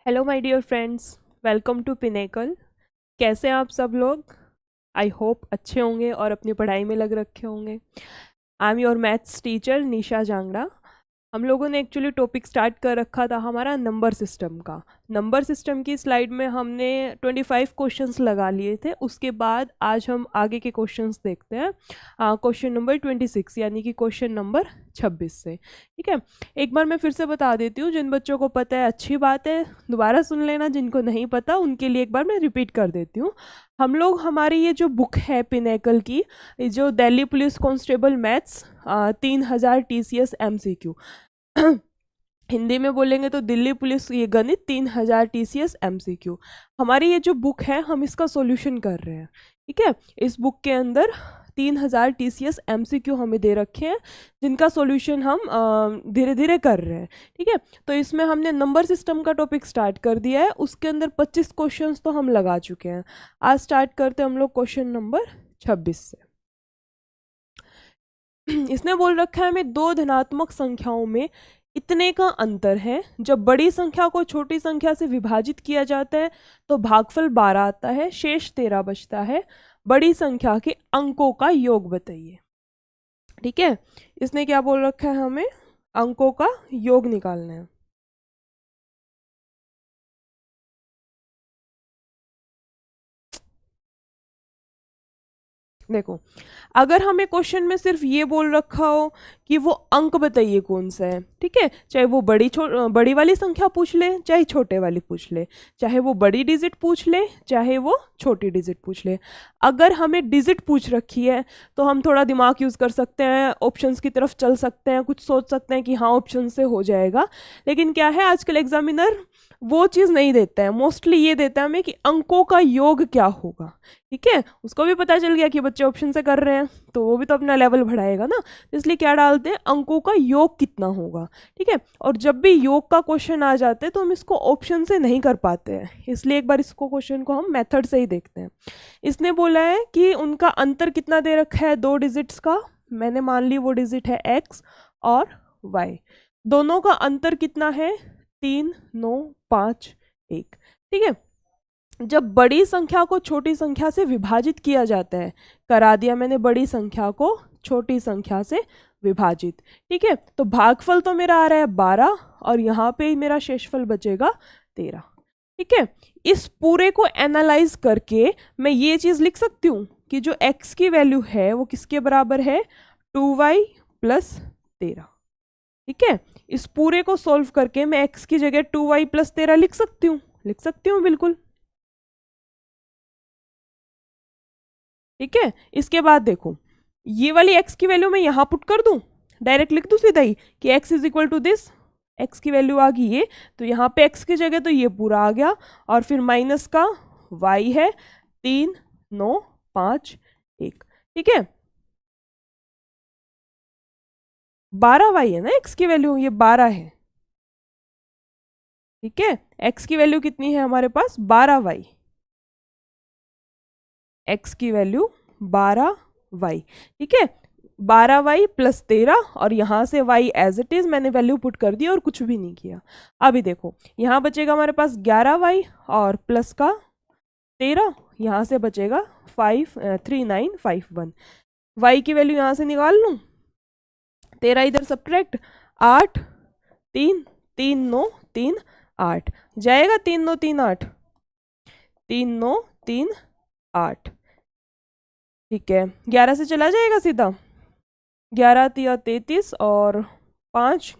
Hello my dear friends, welcome to Pinnacle. कैसे हैं आप सब लोग? आई होप अच्छे होंगे और अपनी पढ़ाई में लग रखे होंगे। I am your maths teacher Nisha Jangra. हम लोगों ने एक्चुअली टॉपिक स्टार्ट कर रखा था हमारा नंबर सिस्टम का। नंबर सिस्टम की स्लाइड में हमने 25 क्वेश्चंस लगा लिए थे। उसके बाद आज हम आगे के क्वेश्चंस देखते हैं, क्वेश्चन नंबर 26 यानी कि क्वेश्चन नंबर 26 से। ठीक है, एक बार मैं फिर से बता देती हूँ। जिन बच्चों को पता है अच्छी बात है, दोबारा सुन लेना। जिनको नहीं पता उनके लिए एक बार मैं रिपीट कर देती हूँ। हम लोग हमारी ये जो बुक है पिनेकल की, ये जो Delhi police constable maths 3000 TCS MCQ, Hindi में बोलेंगे तो दिल्ली पुलिस ये गणित 3000 TCS MCQ, हमारी ये जो बुक है हम इसका सॉल्यूशन कर रहे हैं। ठीक है, इस बुक के अंदर 3000 TCS MCQ हमें दे रखे हैं, जिनका सॉल्यूशन हम धीरे धीरे कर रहे हैं। ठीक है, तो इसमें हमने नंबर सिस्टम का टॉपिक स्टार्ट कर दिया है। उसके अंदर 25 क्वेश्चंस तो हम लगा चुके हैं। आज स्टार्ट करते हैं हम लोग क्वेश्चन नंबर 26 से। इसने बोल रखा है हमें दो धनात्मक संख्याओं में इतने का अंतर है। जब बड़ी संख्या को छोटी संख्या से विभाजित किया जाता है तो भागफल 12 आता है, शेष 13 बचता है। बड़ी संख्या के अंकों का योग बताइए। ठीक है, इसने क्या बोल रखा है, हमें अंकों का योग निकालना है। देखो, अगर हमें क्वेश्चन में सिर्फ ये बोल रखा हो कि वो अंक बताइए कौन सा है, ठीक है, चाहे वो बड़ी वाली संख्या पूछ ले, चाहे छोटे वाली पूछ ले, चाहे वो बड़ी डिजिट पूछ ले, चाहे वो छोटी डिजिट पूछ ले। अगर हमें डिजिट पूछ रखी है तो हम थोड़ा दिमाग यूज़ कर सकते हैं, ऑप्शंस की तरफ चल सकते हैं, कुछ सोच सकते हैं कि हाँ ऑप्शन से हो जाएगा। लेकिन क्या है, आजकल एग्जामिनर वो चीज़ नहीं देता है। मोस्टली ये देता है हमें कि अंकों का योग क्या होगा। ठीक है, उसको भी पता चल गया कि बच्चे ऑप्शन से कर रहे हैं तो वो भी तो अपना लेवल बढ़ाएगा ना, इसलिए क्या डालते हैं, अंकों का योग कितना होगा। ठीक है, और जब भी योग का क्वेश्चन आ जाते हैं तो हम इसको ऑप्शन से नहीं कर पाते हैं, इसलिए एक बार इसको क्वेश्चन को हम मेथड से ही देखते हैं। इसने बोला है कि उनका अंतर कितना दे रखा है, दो डिजिट्स का। मैंने मान ली वो डिजिट है x और y। दोनों का अंतर कितना है, 3, 9, 5, 1। ठीक है, जब बड़ी संख्या को छोटी संख्या से विभाजित किया जाता है, करा दिया मैंने बड़ी संख्या को छोटी संख्या से विभाजित। ठीक है, तो भागफल तो मेरा आ रहा है 12 और यहाँ पे मेरा शेषफल बचेगा 13। ठीक है, इस पूरे को एनालाइज करके मैं ये चीज लिख सकती हूँ कि जो x की वैल्यू है वो किसके बराबर है, 2y + 13। ठीक है, इस पूरे को सोल्व करके मैं x की जगह 2y + 13 लिख सकती हूँ बिल्कुल। ठीक है, इसके बाद देखो, ये वाली x की वैल्यू मैं यहाँ पुट कर दूं, डायरेक्ट लिख दूं सीधा ही कि x = दिस। x की वैल्यू आ गई ये, तो यहाँ पे x की जगह तो ये पूरा आ गया, और फिर माइनस का y है 3, 9, 5, 1। ठीक है, 12y है ना x की वैल्यू, ये 12 है। ठीक है, x की वैल्यू कितनी है हमारे पास, 12y। x की वैल्यू 12y। ठीक है, 12y + 13, और यहाँ से y एज इट इज मैंने वैल्यू पुट कर दी और कुछ भी नहीं किया। अभी देखो, यहाँ बचेगा हमारे पास 11y और प्लस का 13, यहाँ से बचेगा 3951। y की वैल्यू यहाँ से निकाल लूँ, 13 इधर सब्ट्रैक्ट, 8, 3, 3, 9, 3, 8 जाएगा, 3, 9, 3, 8, 3, 9, 3, 8। ठीक है, 11 से चला जाएगा सीधा, 11 × 33 और 5,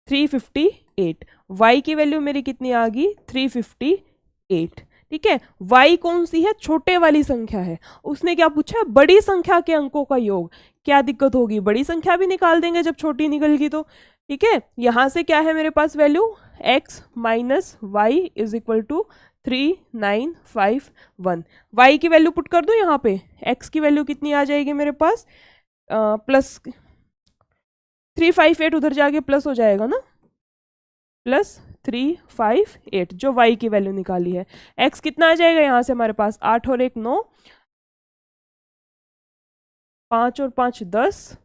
358। y की वैल्यू मेरी कितनी आ गई, 358। ठीक है, y कौन सी है, छोटे वाली संख्या है। उसने क्या पूछा, बड़ी संख्या के अंकों का योग। क्या दिक्कत होगी, बड़ी संख्या भी निकाल देंगे जब छोटी निकल गई तो। ठीक है, यहां से क्या है मेरे पास वैल्यू, x - y = 3951। y की वैल्यू पुट कर दो यहाँ पे, x की वैल्यू कितनी आ जाएगी मेरे पास, प्लस 358, उधर जाके प्लस हो जाएगा ना, +358 जो y की वैल्यू निकाली है। x कितना आ जाएगा यहाँ से हमारे पास, 8 और 1 9, 5 और 5 10,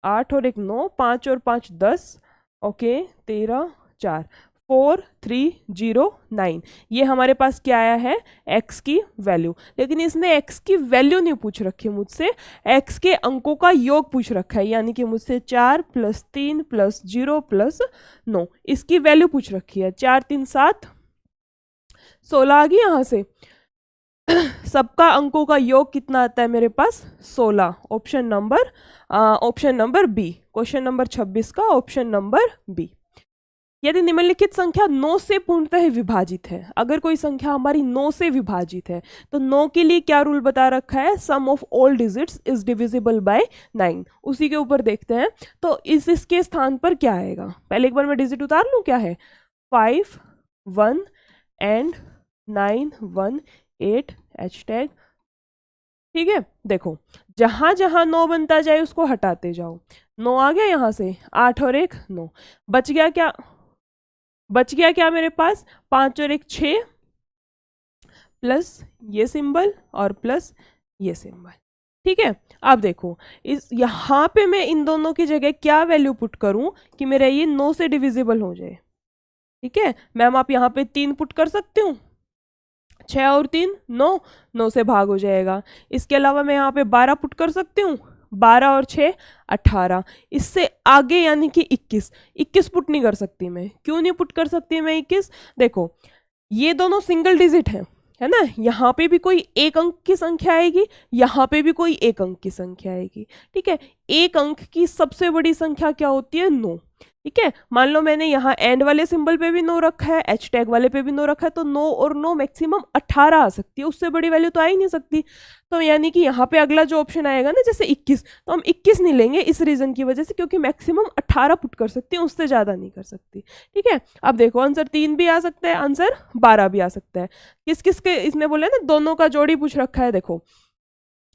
8 और 1 9, 5 और 5 10, ओके 13 4, 4 3 0 9, ये हमारे पास क्या आया है, x की वैल्यू। लेकिन इसने x की वैल्यू नहीं पूछ रखी मुझसे, x के अंकों का योग पूछ रखा है, यानी कि मुझसे 4 + 3 + 0 + 9 इसकी वैल्यू पूछ रखी है। 4 3 7 16 आ गई यहाँ से। सबका अंकों का योग कितना आता है मेरे पास, 16। Option number B, question number 26 का ऑप्शन नंबर बी। यदि निम्नलिखित संख्या 9 से पूर्णतः विभाजित है, अगर कोई संख्या हमारी 9 से विभाजित है तो 9 के लिए क्या रूल बता रखा है, sum of all digits is divisible by 9। उसी के ऊपर देखते हैं तो इसके स्थान पर क्या आएगा। पहले एक बार मैं डिजिट उतार लूं, क्या है 5 1 एंड 9 1 8 हैशटैग, ठीक है। देखो जहां जहां 9 बनता जाए उसको हटाते जाओ। 9 आ गया यहाँ से, 8 और 1 9, बच गया क्या मेरे पास, 5 और 1 6 प्लस ये सिंबल और प्लस ये सिंबल, ठीक है। अब देखो इस यहाँ पे मैं इन दोनों की जगह क्या वैल्यू पुट करूं कि मेरा ये 9 से डिविजिबल हो जाए, ठीक है। मैम आप यहाँ पे 3 पुट कर सकती हूँ, 6 और 3 9, 9 से भाग हो जाएगा। इसके अलावा मैं यहाँ पे 12 पुट कर सकती हूँ, 12 और 6 18। इससे आगे यानी कि 21 पुट नहीं कर सकती मैं। क्यों नहीं पुट कर सकती मैं 21, देखो ये दोनों सिंगल डिजिट है ना, यहाँ पे भी कोई एक अंक की संख्या आएगी, यहाँ पे भी कोई एक अंक की संख्या आएगी, ठीक है। एक अंक की सबसे बड़ी संख्या क्या होती है, 9, ठीक है। मान लो मैंने यहाँ एंड वाले सिंबल पे भी 9 रखा है, हैशटैग वाले पे भी 9 रखा है, तो 9 और 9 मैक्सिमम 18 आ सकती है, उससे बड़ी वैल्यू तो आ ही नहीं सकती। तो यानी कि यहाँ पे अगला जो ऑप्शन आएगा ना, जैसे 21, तो हम 21 नहीं लेंगे इस रीजन की वजह से, क्योंकि मैक्सिमम 18 पुट कर सकती है, उससे ज़्यादा नहीं कर सकती, ठीक है। अब देखो आंसर 3 भी आ सकता है, आंसर 12 भी आ सकता है। किस किस के इसने बोले ना, दोनों का जोड़ी पूछ रखा है। देखो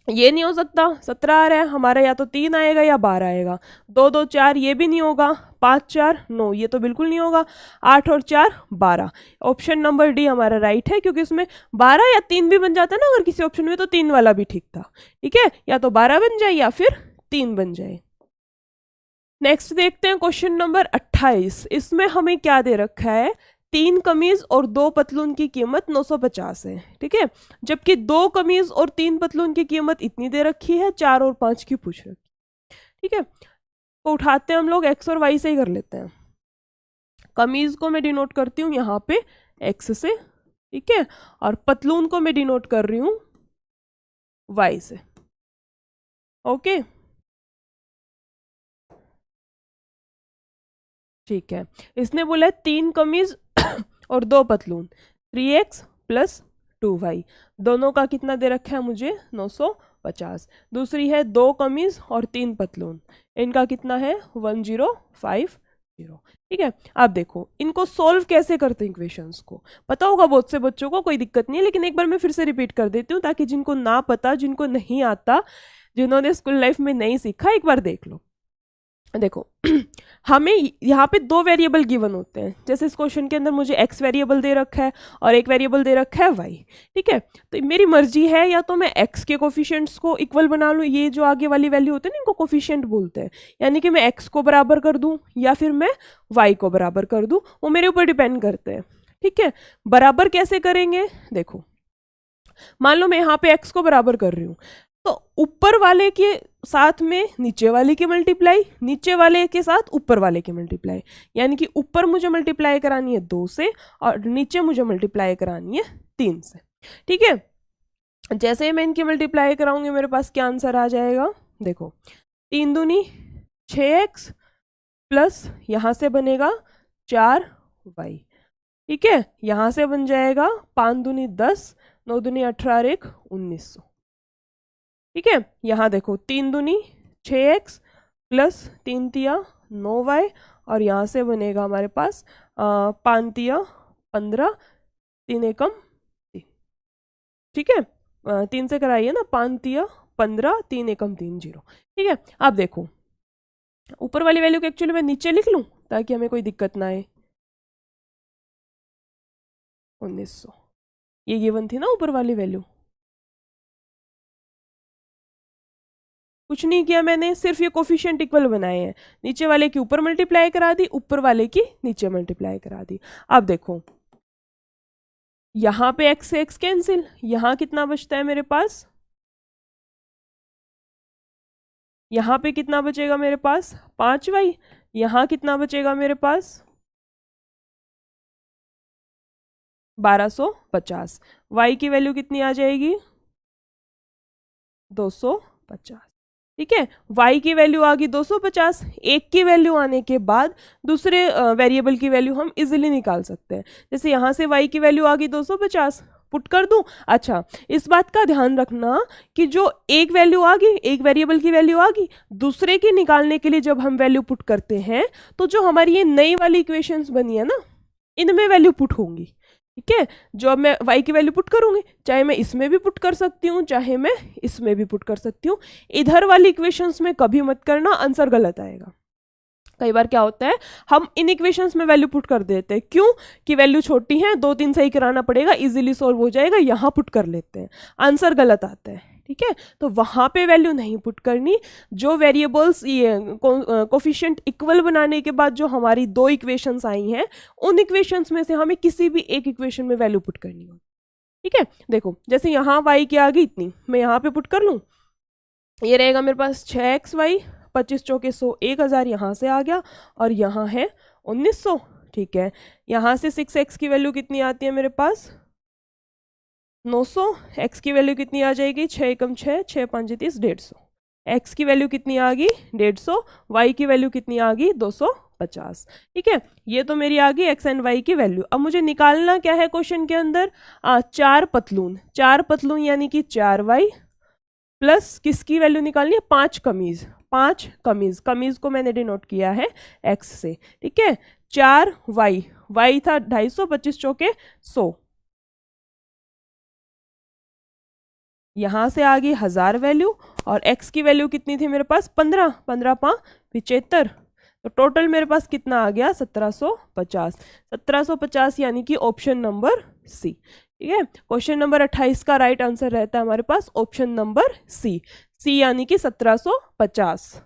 ये नहीं हो सकता, 17 आ रहा है हमारा, या तो 3 आएगा या 12 आएगा। 2 2 4 ये भी नहीं होगा, 5 4 9 ये तो बिल्कुल नहीं होगा, 8 और 4 12। ऑप्शन नंबर डी हमारा राइट है, क्योंकि उसमें 12 या 3 भी बन जाता है ना अगर किसी ऑप्शन में, तो 3 वाला भी ठीक था, ठीक है। या तो 12 बन जाए या फिर 3 बन जाए। नेक्स्ट देखते हैं क्वेश्चन नंबर 28। इसमें हमें क्या दे रखा है, 3 कमीज और 2 पतलून की कीमत 950 है, ठीक है। जबकि 2 कमीज और 3 पतलून की कीमत इतनी दे रखी है, 4 और 5 की पूछ रखी, ठीक है। तो उठाते हैं हम लोग एक्स और वाई से ही कर लेते हैं। कमीज को मैं डिनोट करती हूँ यहाँ पे एक्स से, ठीक है, और पतलून को मैं डिनोट कर रही हूँ वाई से, ओके ठीक है। इसने बोला है 3 कमीज और 2 पतलून, 3x + 2y, दोनों का कितना दे रखा है मुझे, 950। दूसरी है 2 कमीज और 3 पतलून, इनका कितना है 1050, ठीक है। अब देखो इनको सोल्व कैसे करते हैं, इक्वेशंस को पता होगा बहुत से बच्चों को, कोई दिक्कत नहीं है, लेकिन एक बार मैं फिर से रिपीट कर देती हूँ ताकि जिनको ना पता, जिनको नहीं आता, जिन्होंने स्कूल लाइफ में नहीं सीखा, एक बार देख लो। देखो हमें यहाँ पे 2 वेरिएबल गिवन होते हैं, जैसे इस क्वेश्चन के अंदर मुझे x वेरिएबल दे रखा है और एक वेरिएबल दे रखा है y, ठीक है। तो मेरी मर्जी है या तो मैं x के कोफिशिएंट्स को इक्वल बना लूँ, ये जो आगे वाली वैल्यू होते हैं ना इनको कोफिशिएंट बोलते हैं, यानी कि मैं x को बराबर कर दूँ या फिर मैं y को बराबर कर दूँ, वो मेरे ऊपर डिपेंड करते हैं, ठीक है। बराबर कैसे करेंगे, देखो मान लो मैं यहाँ पे x को बराबर कर रही हूँ, तो ऊपर वाले के साथ में नीचे वाले की मल्टीप्लाई, नीचे वाले के साथ ऊपर वाले की मल्टीप्लाई, यानी कि ऊपर मुझे मल्टीप्लाई करानी है 2 से और नीचे मुझे मल्टीप्लाई करानी है 3 से, ठीक है। जैसे ही मैं इनकी मल्टीप्लाई कराऊंगी मेरे पास क्या आंसर आ जाएगा, देखो 3 दूनी 6x प्लस यहाँ से बनेगा 4y, ठीक है। यहाँ से बन जाएगा 5 दूनी 10, 9 दूनी 18, 1 1900, ठीक है। यहाँ देखो 3 दूनी 6x प्लस 3 तिया 9y, और यहाँ से बनेगा हमारे पास 5 तिया 15, 3 एकम 3, ठीक है। 3 से कराइए ना, 5 तिया 15, 3 एकम 3 0, ठीक है। अब देखो ऊपर वाली वैल्यू को एक्चुअली मैं नीचे लिख लूँ ताकि हमें कोई दिक्कत ना आए, 1900 ये गिवन थी ना ऊपर वाली वैल्यू, कुछ नहीं किया मैंने, सिर्फ ये कोफिशिएंट इक्वल बनाए हैं, नीचे वाले की ऊपर मल्टीप्लाई करा दी, ऊपर वाले की नीचे मल्टीप्लाई करा दी। अब देखो यहाँ पे x से x कैंसिल, यहाँ कितना बचता है मेरे पास, यहाँ पे कितना बचेगा मेरे पास 5y, यहाँ कितना बचेगा मेरे पास 1250, y की वैल्यू कितनी आ जाएगी 250। ठीक है, y की वैल्यू आ गई 250, एक की वैल्यू आने के बाद दूसरे वेरिएबल की वैल्यू हम इजीली निकाल सकते हैं। जैसे यहाँ से y की वैल्यू आ गई 250, पुट कर दूं। अच्छा, इस बात का ध्यान रखना कि जो एक वैल्यू आ गई, एक वेरिएबल की वैल्यू आ गई, दूसरे की निकालने के लिए जब हम वैल्यू पुट करते हैं तो जो हमारी ये नई वाली इक्वेशंस बनी है ना, इनमें वैल्यू पुट होंगी। ठीक है, जो अब मैं y की वैल्यू पुट करूंगी, चाहे मैं इसमें भी पुट कर सकती हूँ, चाहे मैं इसमें भी पुट कर सकती हूँ। इधर वाली इक्वेशंस में कभी मत करना, आंसर गलत आएगा। कई बार क्या होता है, हम इन इक्वेशंस में वैल्यू पुट कर देते हैं, क्यों कि वैल्यू छोटी है, 2-3 सही कराना पड़ेगा, इजीली सॉल्व हो जाएगा, यहाँ पुट कर लेते हैं, आंसर गलत आता है। ठीक है, तो वहां पे वैल्यू नहीं पुट करनी। जो वेरिएबल्स ये कोफिशिएंट इक्वल बनाने के बाद जो हमारी दो इक्वेशंस आई हैं, उन इक्वेशंस में से हमें किसी भी एक इक्वेशन में वैल्यू पुट करनी हो। ठीक है, देखो जैसे यहाँ y की आ गई इतनी, मैं यहाँ पे पुट कर लूँ, ये रहेगा मेरे पास 6xy, 25 चौके 100, 1000 यहाँ से आ गया, और यहाँ है 1900। ठीक है, यहाँ से 6x की वैल्यू कितनी आती है मेरे पास 900, x की वैल्यू कितनी आ जाएगी 6 एकम 6, 6 5 30, 150। x की वैल्यू कितनी आ गई 150, y की वैल्यू कितनी आ गई 250। ठीक है, ये तो मेरी आ गई x एंड y की वैल्यू। अब मुझे निकालना क्या है क्वेश्चन के अंदर, 4 पतलून, 4 पतलून यानी कि 4y प्लस किसकी वैल्यू निकालनी है 5 कमीज, 5 कमीज, कमीज को मैंने डिनोट किया है x से। ठीक है, 4y, y था 250, 25 चौके 100, यहाँ से आ गई 1000 वैल्यू, और x की वैल्यू कितनी थी मेरे पास 15, 15 5 75, तो टोटल मेरे पास कितना आ गया 1750। 1750 यानी कि ऑप्शन नंबर सी। ठीक है, क्वेश्चन नंबर 28 का राइट आंसर रहता है हमारे पास ऑप्शन नंबर सी, सी यानी कि 1750।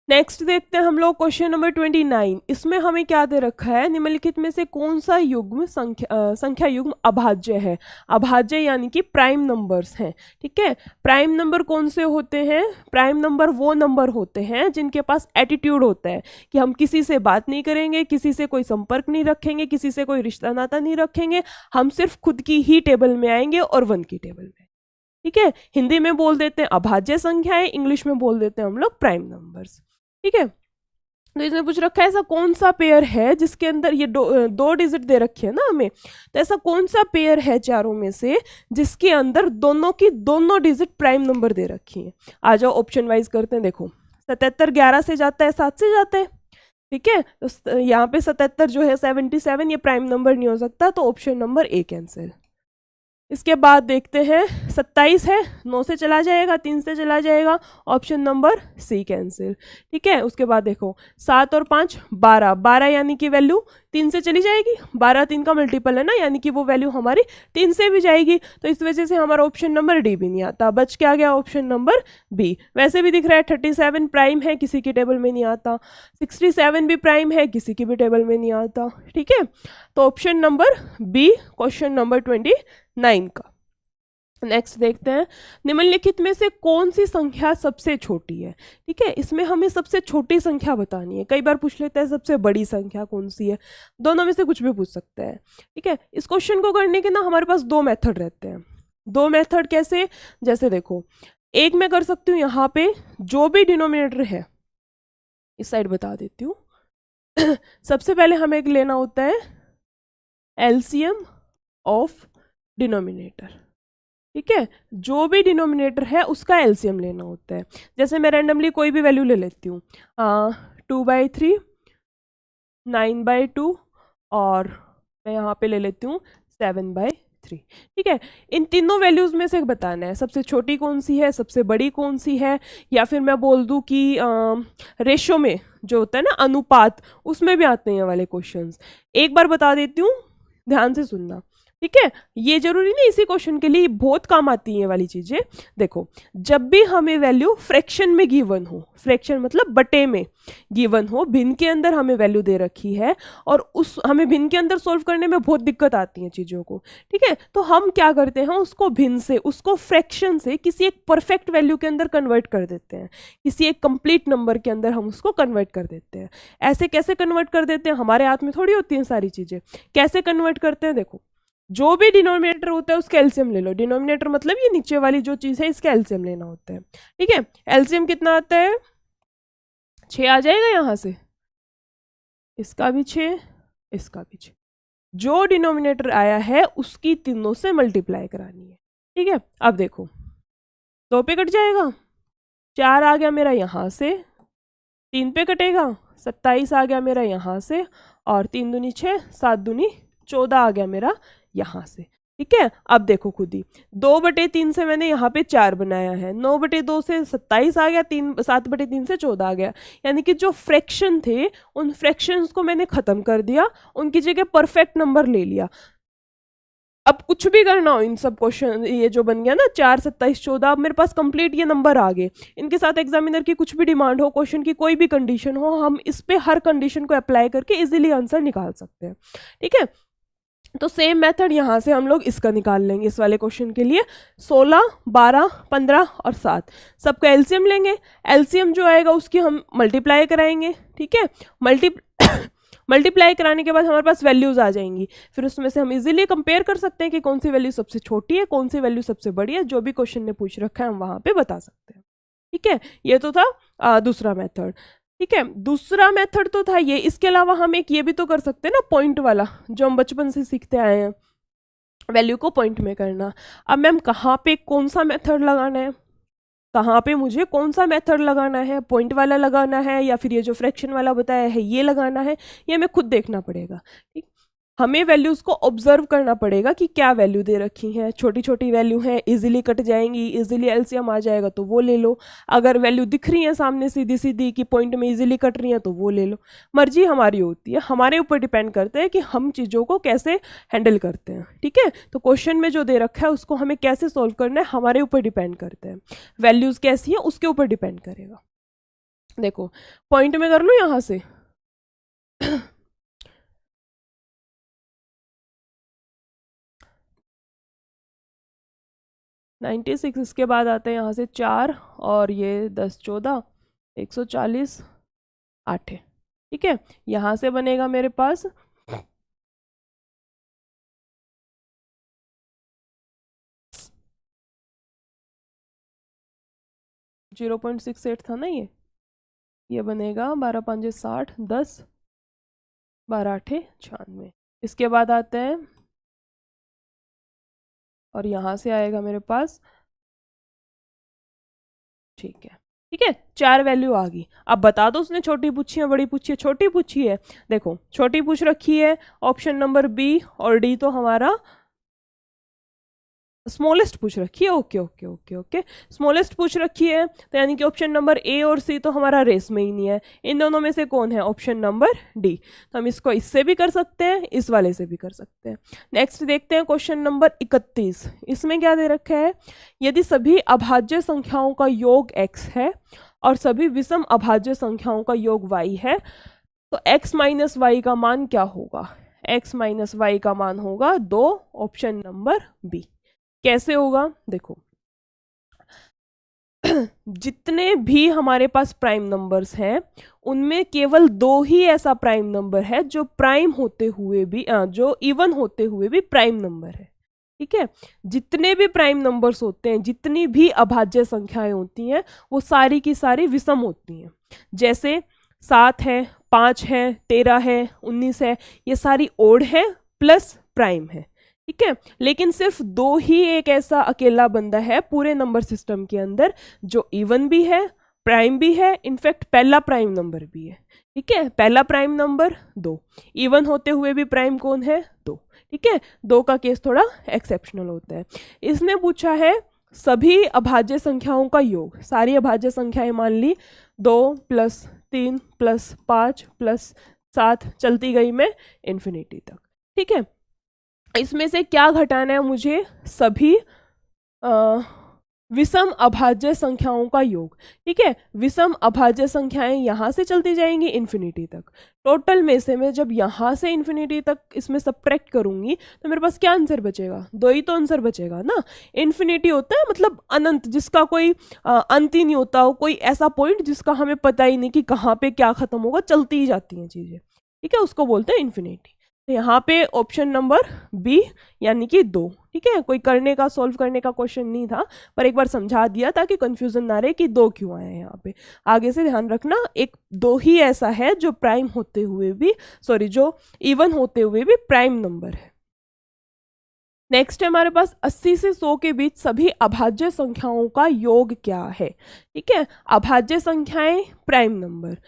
नेक्स्ट देखते हैं हम लोग क्वेश्चन नंबर 29। इसमें हमें क्या दे रखा है, निम्नलिखित में से कौन सा युग्म संख्या युग्म अभाज्य है। अभाज्य यानी कि प्राइम नंबर्स हैं। ठीक है, प्राइम नंबर कौन से होते हैं, प्राइम नंबर वो नंबर होते हैं जिनके पास एटीट्यूड होता है कि हम किसी से बात नहीं करेंगे, किसी से कोई संपर्क नहीं रखेंगे, किसी से कोई रिश्ता नाता नहीं रखेंगे, हम सिर्फ खुद की ही टेबल में आएंगे और 1 की टेबल में। ठीक है, हिंदी में बोल देते हैं अभाज्य संख्याएं, इंग्लिश में बोल देते हैं हम लोग प्राइम नंबर्स। ठीक है, तो इसने पूछ रखा है ऐसा कौन सा पेयर है जिसके अंदर ये दो डिजिट दे रखे हैं ना हमें, तो ऐसा कौन सा पेयर है चारों में से जिसके अंदर दोनों की दोनों डिजिट प्राइम नंबर दे रखी हैं। आ जाओ ऑप्शन वाइज करते हैं। देखो 77 11 से जाता है, 7 से जाता है। ठीक है, तो यहाँ पे 77 जो है 77, ये प्राइम नंबर नहीं हो सकता, तो ऑप्शन नंबर ए कैंसिल। इसके बाद देखते हैं 27 है, 9 से चला जाएगा, 3 से चला जाएगा, ऑप्शन नंबर सी कैंसिल। ठीक है, उसके बाद देखो 7 और 5 12, 12 यानी कि वैल्यू 3 से चली जाएगी, 12 3 का मल्टीपल है ना, यानी कि वो वैल्यू हमारी 3 से भी जाएगी, तो इस वजह से हमारा ऑप्शन नंबर डी भी नहीं आता, बच क्या गया ऑप्शन नंबर बी। वैसे भी दिख रहा है 37 प्राइम है, किसी की टेबल में नहीं आता, 67 भी प्राइम है, किसी की भी टेबल में नहीं आता। ठीक है, तो option number B question number 29 का। नेक्स्ट देखते हैं, निम्नलिखित में से कौन सी संख्या सबसे छोटी है। ठीक है, इसमें हमें सबसे छोटी संख्या बतानी है। कई बार पूछ लेते हैं सबसे बड़ी संख्या कौन सी है, दोनों में से कुछ भी पूछ सकते हैं। ठीक है, इस क्वेश्चन को करने के ना हमारे पास 2 मेथड रहते हैं। 2 मेथड कैसे, जैसे देखो एक मैं कर सकती हूँ, यहाँ पे जो भी डिनोमिनेटर है, इस साइड बता देती हूँ सबसे पहले हमें एक लेना होता है एलसीएम ऑफ डिनोमिनेटर। ठीक है, जो भी डिनोमिनेटर है उसका एलसीएम लेना होता है। जैसे मैं रैंडमली कोई भी वैल्यू ले लेती हूँ, 2/3, 9/2, और मैं यहाँ पे ले लेती हूँ 7/3। ठीक है, इन तीनों वैल्यूज में से बताना है सबसे छोटी कौन सी है, सबसे बड़ी कौन सी है, या फिर मैं बोल दूँ कि रेशो में जो होता है ना अनुपात, उसमें भी आते हैं ये वाले क्वेश्चंस। एक बार बता देती हूँ, ध्यान से सुनना। ठीक है, ये जरूरी नहीं इसी क्वेश्चन के लिए बहुत काम आती है ये वाली चीजें। देखो, जब भी हमें वैल्यू फ्रैक्शन में गिवन हो, फ्रैक्शन मतलब बटे में गिवन हो, भिन्न के अंदर हमें वैल्यू दे रखी है और उस हमें भिन्न के अंदर सॉल्व करने में बहुत दिक्कत आती है चीजों को, ठीक है, तो हम क्या करते हैं, उसको भिन्न से, उसको फ्रैक्शन से किसी एक परफेक्ट वैल्यू के अंदर कन्वर्ट कर देते हैं, किसी एक कंप्लीट नंबर के अंदर हम उसको कन्वर्ट कर देते हैं। ऐसे कैसे कन्वर्ट कर देते हैं, हमारे हाथ में थोड़ी होती हैं सारी चीजें। कैसे कन्वर्ट करते हैं, देखो, जो भी डिनोमिनेटर होता है उसका एलसीएम ले लो। डिनोमिनेटर मतलब ये नीचे वाली जो चीज है इसका एलसीएम लेना होता है, ठीक है। एलसीएम कितना आता है, 6 आ जाएगा यहां से, इसका भी 6, इसका भी 6। जो डिनोमिनेटर आया है उसकी तीनों से मल्टीप्लाई करानी है, ठीक है। अब देखो, 2 पे कट जाएगा, 4 आ गया मेरा यहां से, 3 पे कटेगा, 27 आ गया मेरा यहां से, और 3 दूनी 6, 7 दूनी 14 आ गया मेरा यहां से, ठीक है। अब देखो खुद ही, 2/3 से मैंने यहाँ पे 4 बनाया है, 9/2 से 27 आ गया, 7/3 से 14 आ गया, यानी कि जो फ्रैक्शन थे उन फ्रैक्शंस को मैंने खत्म कर दिया, उनकी जगह परफेक्ट नंबर ले लिया। अब कुछ भी करना हो, इन सब क्वेश्चन ये जो बन गया ना 4, 27, 14, अब मेरे पास कंप्लीट ये नंबर आ गए। इनके साथ एग्जामिनर की कुछ भी डिमांड हो, क्वेश्चन की कोई भी कंडीशन हो, हम इस पे हर कंडीशन को अप्लाई करके इजीली आंसर निकाल सकते हैं, ठीक है। तो सेम मेथड यहाँ से हम लोग इसका निकाल लेंगे, इस वाले क्वेश्चन के लिए 16, 12, 15 और 7 सबका एलसीएम लेंगे। एलसीएम जो आएगा उसकी हम मल्टीप्लाई कराएंगे, ठीक है। मल्टीप्लाई कराने के बाद हमारे पास वैल्यूज आ जाएंगी, फिर उसमें से हम इजीली कंपेयर कर सकते हैं कि कौन सी वैल्यू सबसे छोटी है, कौन सी वैल्यू सबसे बड़ी है। जो भी क्वेश्चन ने पूछ रखा है हम वहां पे बता सकते हैं, ठीक है। ये तो था दूसरा मेथड, ठीक है। दूसरा मेथड तो था ये, इसके अलावा हम एक ये भी तो कर सकते हैं ना, पॉइंट वाला, जो हम बचपन से सीखते आए हैं, वैल्यू को पॉइंट में करना। अब मैम कहाँ पे कौन सा मेथड लगाना है, कहाँ पे मुझे कौन सा मेथड लगाना है, पॉइंट वाला लगाना है या फिर ये जो फ्रैक्शन वाला बताया है ये लगाना है, ये हमें खुद देखना पड़ेगा, ठीक। हमें वैल्यूज को ऑब्जर्व करना पड़ेगा कि क्या वैल्यू दे रखी है। छोटी छोटी वैल्यू है, इजीली कट जाएंगी, इजीली एलसीएम आ जाएगा तो वो ले लो। अगर वैल्यू दिख रही है सामने सीधी सीधी कि पॉइंट में इजीली कट रही है तो वो ले लो। मर्जी हमारी होती है, हमारे ऊपर डिपेंड करता है कि हम चीज़ों को कैसे हैंडल करते हैं, ठीक है। तो क्वेश्चन में जो दे रखा है उसको हमें कैसे सॉल्व करना है हमारे ऊपर डिपेंड करता है। वैल्यूज कैसी है उसके ऊपर डिपेंड करेगा। देखो, पॉइंट में कर लो यहाँ से (96), इसके बाद आते हैं यहाँ से 4 और ये 10, 14, 140, 8 है, ठीक है। यहाँ से बनेगा मेरे पास 0.68 था ना, ये बनेगा 12 5 60, 10, 12 8 96। इसके बाद आते हैं और यहाँ से आएगा मेरे पास, ठीक है, ठीक है। 4 वैल्यू आ गई। अब बता दो उसने छोटी पूछी है बड़ी पूछी है, छोटी पूछी है। देखो, छोटी पूछ रखी है, ऑप्शन नंबर बी और डी तो हमारा स्मॉलेस्ट पूछ रखी है, okay okay okay okay, smallest पूछ रखी है, तो यानी कि ऑप्शन नंबर ए और सी तो हमारा रेस में ही नहीं है। इन दोनों में से कौन है, ऑप्शन नंबर डी। तो हम इसको इससे भी कर सकते हैं, इस वाले से भी कर सकते हैं। नेक्स्ट देखते हैं क्वेश्चन नंबर 31। इसमें क्या दे रखा है, यदि सभी अभाज्य संख्याओं का योग x है और सभी विषम अभाज्य संख्याओं का योग y है तो x माइनस वाई का मान क्या होगा। x माइनस वाई का मान होगा 2, ऑप्शन नंबर बी। कैसे होगा, देखो जितने भी हमारे पास प्राइम नंबर्स हैं उनमें केवल 2 ही ऐसा प्राइम नंबर है जो प्राइम होते हुए भी जो इवन होते हुए भी प्राइम नंबर है, ठीक है। जितने भी प्राइम नंबर्स होते हैं, जितनी भी अभाज्य संख्याएं होती हैं वो सारी की सारी विषम होती हैं। जैसे 7 है, 5 है, 13 है, 19 है, ये सारी ओड है प्लस प्राइम है, ठीक है। लेकिन सिर्फ 2 ही एक ऐसा अकेला बंदा है पूरे नंबर सिस्टम के अंदर जो इवन भी है, प्राइम भी है, इनफैक्ट पहला प्राइम नंबर भी है, ठीक है। पहला प्राइम नंबर 2, इवन होते हुए भी प्राइम कौन है, 2, ठीक है। 2 का केस थोड़ा एक्सेप्शनल होता है। इसने पूछा है सभी अभाज्य संख्याओं का योग, सारी अभाज्य संख्याएं मान ली, 2 + 3 + 5 + 7 चलती गई मैं इन्फिनिटी तक, ठीक है। इसमें से क्या घटाना है मुझे, सभी विषम अभाज्य संख्याओं का योग। ठीक है, विषम अभाज्य संख्याएं यहाँ से चलती जाएंगी इन्फिनिटी तक। टोटल में से मैं जब यहाँ से इन्फिनिटी तक इसमें सब्ट्रैक्ट करूंगी तो मेरे पास क्या आंसर बचेगा, 2 ही तो आंसर बचेगा ना। इन्फिनिटी होता है मतलब अनंत, जिसका कोई अंत ही नहीं होता हो, कोई ऐसा पॉइंट जिसका हमें पता ही नहीं कि कहाँ पे क्या खत्म होगा, चलती ही जाती हैं चीजें। ठीक है, उसको बोलते हैं इन्फिनिटी। तो यहाँ पे ऑप्शन नंबर बी यानी कि 2। ठीक है, कोई करने का, सॉल्व करने का क्वेश्चन नहीं था, पर एक बार समझा दिया ताकि कंफ्यूजन ना रहे कि 2 क्यों आए हैं यहाँ पे। आगे से ध्यान रखना, एक 2 ही ऐसा है जो प्राइम होते हुए भी, सॉरी, जो इवन होते हुए भी प्राइम नंबर है। नेक्स्ट है हमारे पास 80 से 100 के बीच सभी अभाज्य संख्याओं का योग क्या है। ठीक है, अभाज्य संख्याएं prime number.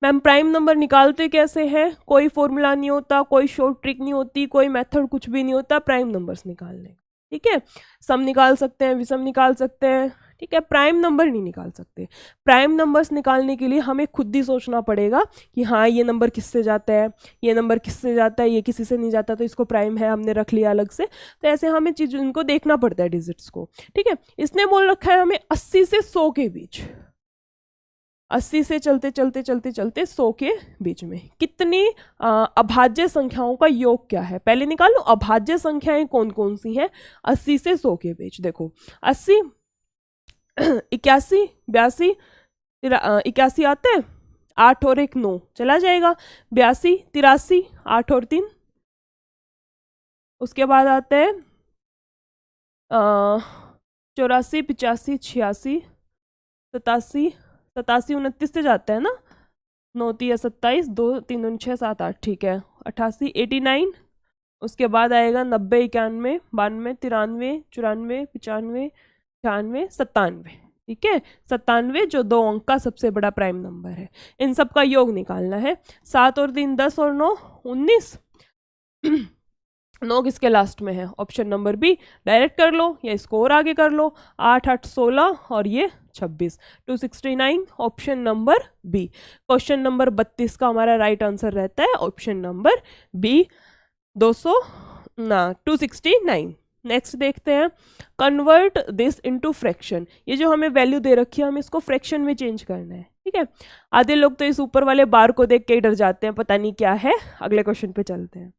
Ma'am prime number निकालते कैसे हैं, कोई फॉर्मूला नहीं होता, कोई शॉर्ट ट्रिक नहीं होती, कोई मेथड कुछ भी नहीं होता प्राइम नंबर्स निकालने। ठीक है, सम निकाल सकते हैं, विषम निकाल सकते हैं, ठीक है, प्राइम नंबर नहीं निकाल सकते। प्राइम नंबर्स निकालने के लिए हमें खुद ही सोचना पड़ेगा कि हाँ ये नंबर किससे जाता है, ये नंबर किससे जाता है, ये किसी से नहीं जाता तो इसको प्राइम है, हमने रख लिया अलग से। तो ऐसे हमें चीज इनको देखना पड़ता है, डिजिट्स को। ठीक है, इसने बोल रखा है हमें 80 से 100 के बीच, 80 से चलते चलते चलते चलते 100 के बीच में कितनी अभाज्य संख्याओं का योग क्या है, पहले निकालो अभाज्य संख्याएं कौन कौन सी हैं 80 से 100 के बीच। देखो 80, 81, 82, 81 आते हैं, 8 और 1 9 चला जाएगा, 82, 83, 8 और 3, उसके बाद आते हैं 84, 85, 86, 87, 87, 29 से जाता है ना, 9 3 27, 2 3 6 7 8, ठीक है, 88, 89, उसके बाद आएगा 90, 91, 92, 93, 94, 95, 96, 97। ठीक है, 97 जो 2 अंक का सबसे बड़ा प्राइम नंबर है। इन सब का योग निकालना है। 7 और 3 10 और 9 19। 9 किसके लास्ट में है, ऑप्शन नंबर बी। डायरेक्ट कर लो या इसको और आगे कर लो, 8 8 16 और ये 26, 269, option number B. Question number 32 का हमारा राइट आंसर रहता है ऑप्शन नंबर बी, 269। नेक्स्ट देखते हैं, कन्वर्ट दिस इनटू फ्रैक्शन। ये जो हमें वैल्यू दे रखी है हमें इसको फ्रैक्शन में चेंज करना है। ठीक है, आधे लोग तो इस ऊपर वाले बार को देख के डर जाते हैं, पता नहीं क्या है। अगले क्वेश्चन पे चलते हैं।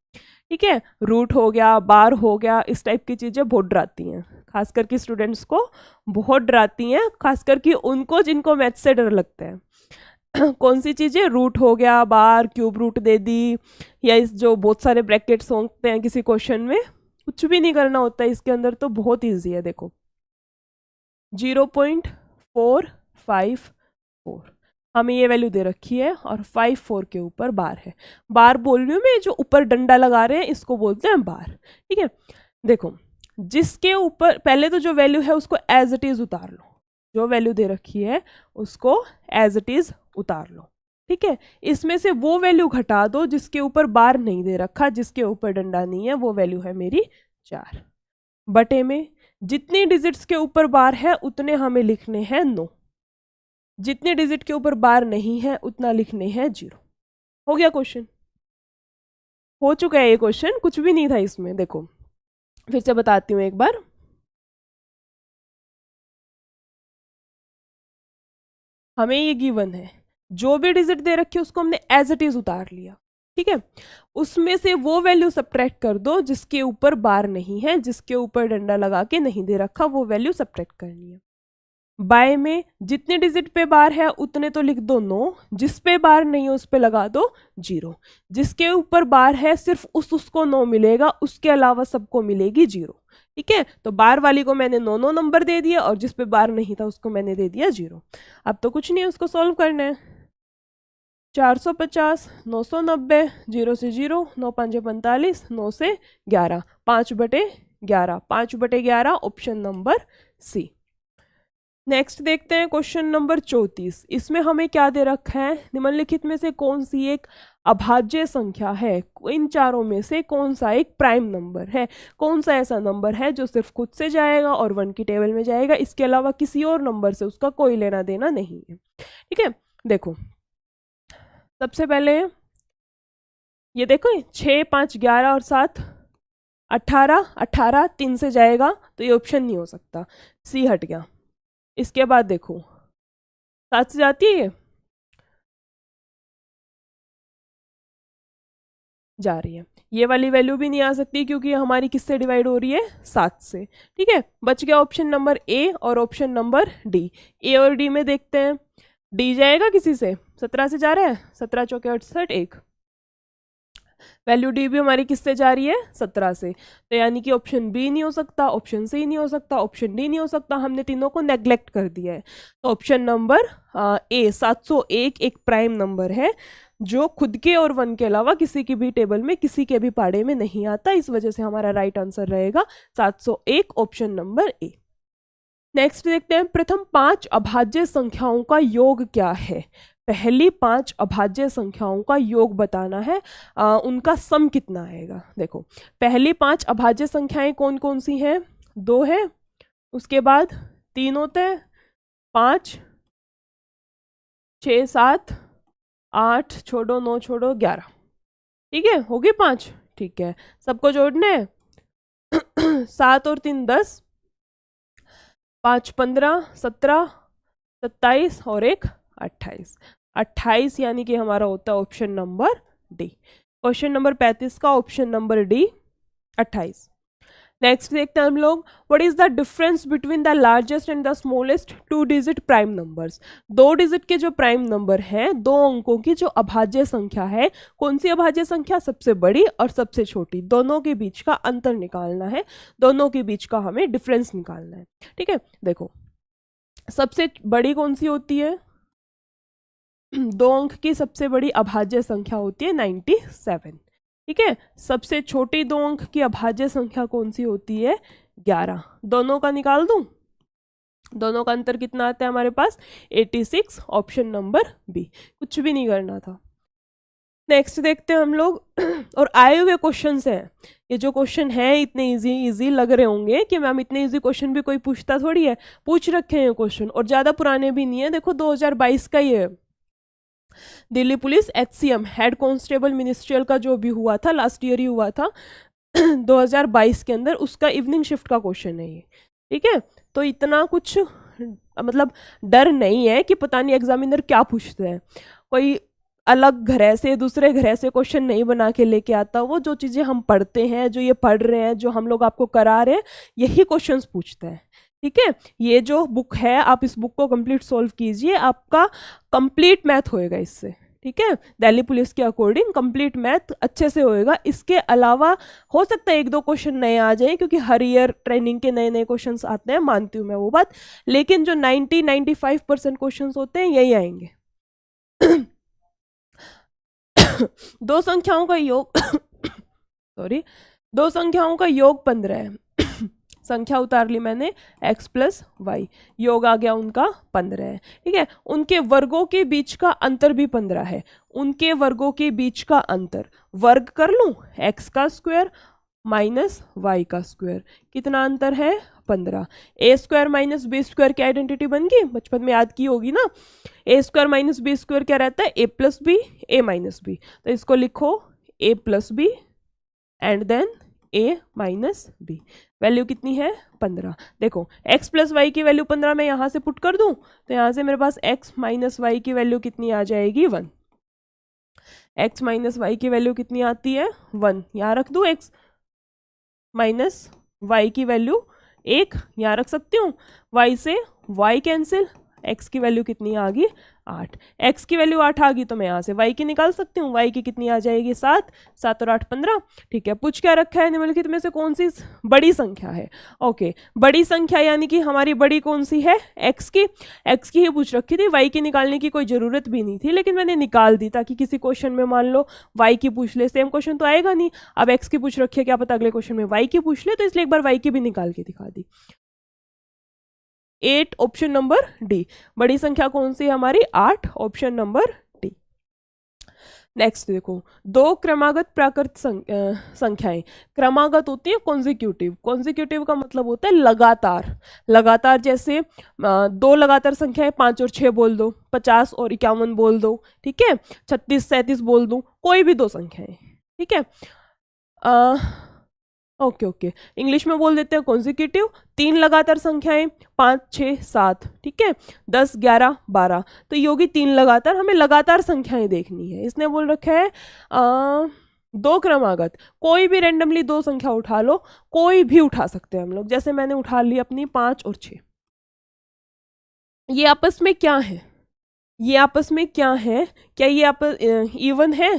ठीक है, रूट हो गया, बार हो गया, इस टाइप की चीज़ें बहुत डराती हैं, खास करके स्टूडेंट्स को बहुत डराती हैं, खास करके उनको जिनको मैथ से डर लगता है। कौन सी चीज़ें, रूट हो गया, बार, क्यूब रूट दे दी, या इस जो बहुत सारे ब्रैकेट्स होते हैं किसी क्वेश्चन में, कुछ भी नहीं करना होता है इसके अंदर, तो बहुत ईजी है। देखो 0.454 हमें ये वैल्यू दे रखी है और 54 के ऊपर बार है। बार बोल रही हूँ मैं, जो ऊपर डंडा लगा रहे हैं इसको बोलते हैं बार। ठीक है, देखो जिसके ऊपर पहले तो जो वैल्यू है उसको एज इट इज उतार लो, जो वैल्यू दे रखी है उसको एज इट इज उतार लो। ठीक है, इसमें से वो वैल्यू घटा दो जिसके ऊपर बार नहीं दे रखा, जिसके ऊपर डंडा नहीं है, वो वैल्यू है मेरी 4 बटे में जितनी डिजिट्स के ऊपर बार है उतने हमें लिखने हैं 9, जितने डिजिट के ऊपर बार नहीं है उतना लिखने हैं 0। हो गया क्वेश्चन, हो चुका है ये क्वेश्चन, कुछ भी नहीं था इसमें। देखो फिर से बताती हूँ एक बार, हमें ये गिवन है, जो भी डिजिट दे रखी है उसको हमने एज इट इज उतार लिया। ठीक है, उसमें से वो वैल्यू सब्ट्रैक्ट कर दो जिसके ऊपर बार नहीं है, जिसके ऊपर डंडा लगा के नहीं दे रखा, वो वैल्यू सब्ट्रैक्ट करनी है। बाय में जितने डिजिट पे बार है उतने तो लिख दो 9, जिस पे बार नहीं है उस पे लगा दो 0, जिसके ऊपर बार है सिर्फ उसको 9 मिलेगा, उसके अलावा सबको मिलेगी 0। ठीक है, तो बार वाली को मैंने 9 नंबर दे दिया और जिस पे बार नहीं था उसको मैंने दे दिया 0। अब तो कुछ नहीं है, उसको सॉल्व करना है। 450, 990, 0 से 0, 9 5 45, 9 से 11, 5 बटे 11, 5 बटे 11, ऑप्शन नंबर सी। नेक्स्ट देखते हैं क्वेश्चन नंबर 34। इसमें हमें क्या दे रखा है, निम्नलिखित में से कौन सी एक अभाज्य संख्या है, इन चारों में से कौन सा एक प्राइम नंबर है, कौन सा ऐसा नंबर है जो सिर्फ खुद से जाएगा और 1 की टेबल में जाएगा, इसके अलावा किसी और नंबर से उसका कोई लेना देना नहीं है। ठीक है, देखो सबसे पहले ये देखो 6 5 11 और 7 18, 18 3 से जाएगा तो ये ऑप्शन नहीं हो सकता, सी हट गया। इसके बाद देखो 7 से जाती है, जा रही है, ये वाली वैल्यू भी नहीं आ सकती क्योंकि हमारी किससे डिवाइड हो रही है, 7 से। ठीक है, बच गया ऑप्शन नंबर ए और ऑप्शन नंबर डी। ए और डी में देखते हैं, डी जाएगा किसी से, 17 से जा रहा है, 17 चौके 68, एक वैल्यू डी भी हमारी किससे जा रही है, 17 से। तो यानी कि ऑप्शन बी नहीं हो सकता, ऑप्शन सी नहीं हो सकता, ऑप्शन डी नहीं हो सकता, हमने तीनों को नेग्लेक्ट कर दिया है। तो ऑप्शन नंबर ए 701 एक प्राइम नंबर है जो खुद के और वन के अलावा किसी की भी टेबल में, किसी के भी पाड़े में नहीं आता। इस वजह से हमारा राइट आंसर रहेगा 701 ऑप्शन नंबर ए। नेक्स्ट देखते हैं, प्रथम 5 अभाज्य संख्याओं का योग क्या है। पहली 5 अभाज्य संख्याओं का योग बताना है, उनका सम कितना आएगा। देखो पहली 5 अभाज्य संख्याएं कौन कौन सी हैं, 2 है, उसके बाद 3 होते हैं, 5, 6, 7, 8 छोड़ो 9 छोड़ो 11। ठीक है, होगी 5। ठीक है, सबको जोड़ने हैं 7 और 3 10, 5 15 17 27 और एक 28। 28 यानी कि हमारा होता है option number D. Question number 35 का ऑप्शन नंबर डी 28। नेक्स्ट देखते हैं हम लोग, what is the difference between the largest and the smallest 2 digit prime numbers. 2 digit के जो प्राइम नंबर हैं, 2 अंकों की जो अभाज्य संख्या है, कौन सी अभाज्य संख्या, सबसे बड़ी और सबसे छोटी, दोनों के बीच का अंतर निकालना है, दोनों के बीच का हमें डिफरेंस निकालना है। ठीक है, देखो सबसे बड़ी कौन सी होती है, 2 अंक की सबसे बड़ी अभाज्य संख्या होती है 97। ठीक है, सबसे छोटी 2 अंक की अभाज्य संख्या कौन सी होती है, 11। दोनों का निकाल दूं, दोनों का अंतर कितना आता है हमारे पास, 86, ऑप्शन नंबर बी। कुछ भी नहीं करना था। नेक्स्ट देखते हैं हम लोग और आए हुए क्वेश्चन हैं, ये जो क्वेश्चन है इतने इजी लग रहे होंगे कि मैम इतने इजी क्वेश्चन भी कोई पूछता थोड़ी है, पूछ रखे हैं क्वेश्चन, और ज़्यादा पुराने भी नहीं है। देखो 2022 का ये Delhi police HCM head constable ministerial का जो भी हुआ था, लास्ट ईयर ही हुआ था 2022 के अंदर, उसका इवनिंग शिफ्ट का क्वेश्चन है ये। ठीक है, तो इतना कुछ मतलब डर नहीं है कि पता नहीं एग्जामिनर क्या पूछते हैं, कोई अलग घरे से दूसरे घरे से क्वेश्चन नहीं बना के लेके आता। वो जो चीज़ें हम पढ़ते हैं, जो ये पढ़ रहे हैं, जो हम लोग आपको करा रहे हैं, यही क्वेश्चंस पूछते हैं। ठीक है, ये जो बुक है आप इस बुक को कंप्लीट सॉल्व कीजिए, आपका कंप्लीट मैथ होएगा इससे। ठीक है, दिल्ली पुलिस के अकॉर्डिंग कंप्लीट मैथ अच्छे से होएगा। इसके अलावा हो सकता है 1-2 क्वेश्चन नए आ जाए, क्योंकि हर ईयर ट्रेनिंग के नए नए क्वेश्चंस आते हैं, मानती हूँ मैं वो बात, लेकिन जो 90-95% क्वेश्चन होते हैं यही आएंगे। 2 संख्याओं का योग सॉरी 2 संख्याओं का योग 15 है संख्या उतार ली मैंने x + y, योग आ गया उनका 15 है। ठीक है, उनके वर्गों के बीच का अंतर भी 15 है। उनके वर्गों के बीच का अंतर वर्ग कर लूं, x का स्क्वायर माइनस y का स्क्वायर, कितना अंतर है, 15। a² - b² की आइडेंटिटी बन गई, बचपन में याद की होगी ना, a² - b² क्या रहता है, a + b a - b। तो इसको लिखो a + b and then a - b। Value कितनी है, 15। देखो x + y की वैल्यू 15 मैं यहाँ से पुट कर दूं, तो यहाँ से मेरे पास x - y की वैल्यू कितनी आ जाएगी, 1। x - y की वैल्यू कितनी आती है, 1। यहाँ रख दूं x - y की वैल्यू 1, यहाँ रख सकती हूँ। y से y कैंसिल, x की वैल्यू कितनी आ गई, 8। x की वैल्यू 8 आ गई तो मैं यहाँ से y की निकाल सकती हूँ, y की कितनी आ जाएगी, 7। 7 और 8 15। ठीक है, पूछ क्या रखा है, निम्नलिखित में से कौन सी बड़ी संख्या है। ओके, बड़ी संख्या यानी कि हमारी बड़ी कौन सी है, x की ही पूछ रखी थी, y की निकालने की कोई ज़रूरत भी नहीं थी, लेकिन मैंने निकाल दी ताकि किसी क्वेश्चन में मान लो y की पूछ ले, सेम क्वेश्चन तो आएगा नहीं। अब x की पूछ रखी है, क्या पता अगले क्वेश्चन में y की पूछ ले, तो इसलिए एक बार y की भी निकाल के दिखा दी। 8 ऑप्शन नंबर डी। बड़ी संख्या कौन सी है हमारी, 8, ऑप्शन नंबर डी। नेक्स्ट देखो, 2 क्रमागत प्राकृत संख्याएं, क्रमागत होती है कॉन्जिक्यूटिव। कॉन्जिक्यूटिव का मतलब होता है लगातार। लगातार जैसे 2 लगातार संख्याएं 5 और 6 बोल दो, 50 और 51 बोल दो, ठीक है, 36 37 बोल दूं, कोई भी 2 संख्याएं। ठीक है, ओके ओके, इंग्लिश में बोल देते हैं कॉन्जिक्यूटिव, 3 लगातार संख्याएं, 5 6 7, ठीक है, 10 11 12, तो ये होगी 3 लगातार, हमें लगातार संख्याएं देखनी है। इसने बोल रखा है 2 क्रमागत, कोई भी रेंडमली 2 संख्या उठा लो, कोई भी उठा सकते हैं हम लोग, जैसे मैंने उठा ली अपनी 5 और 6। ये आपस में क्या है, ये आपस में क्या है, क्या ये आपस इवन है,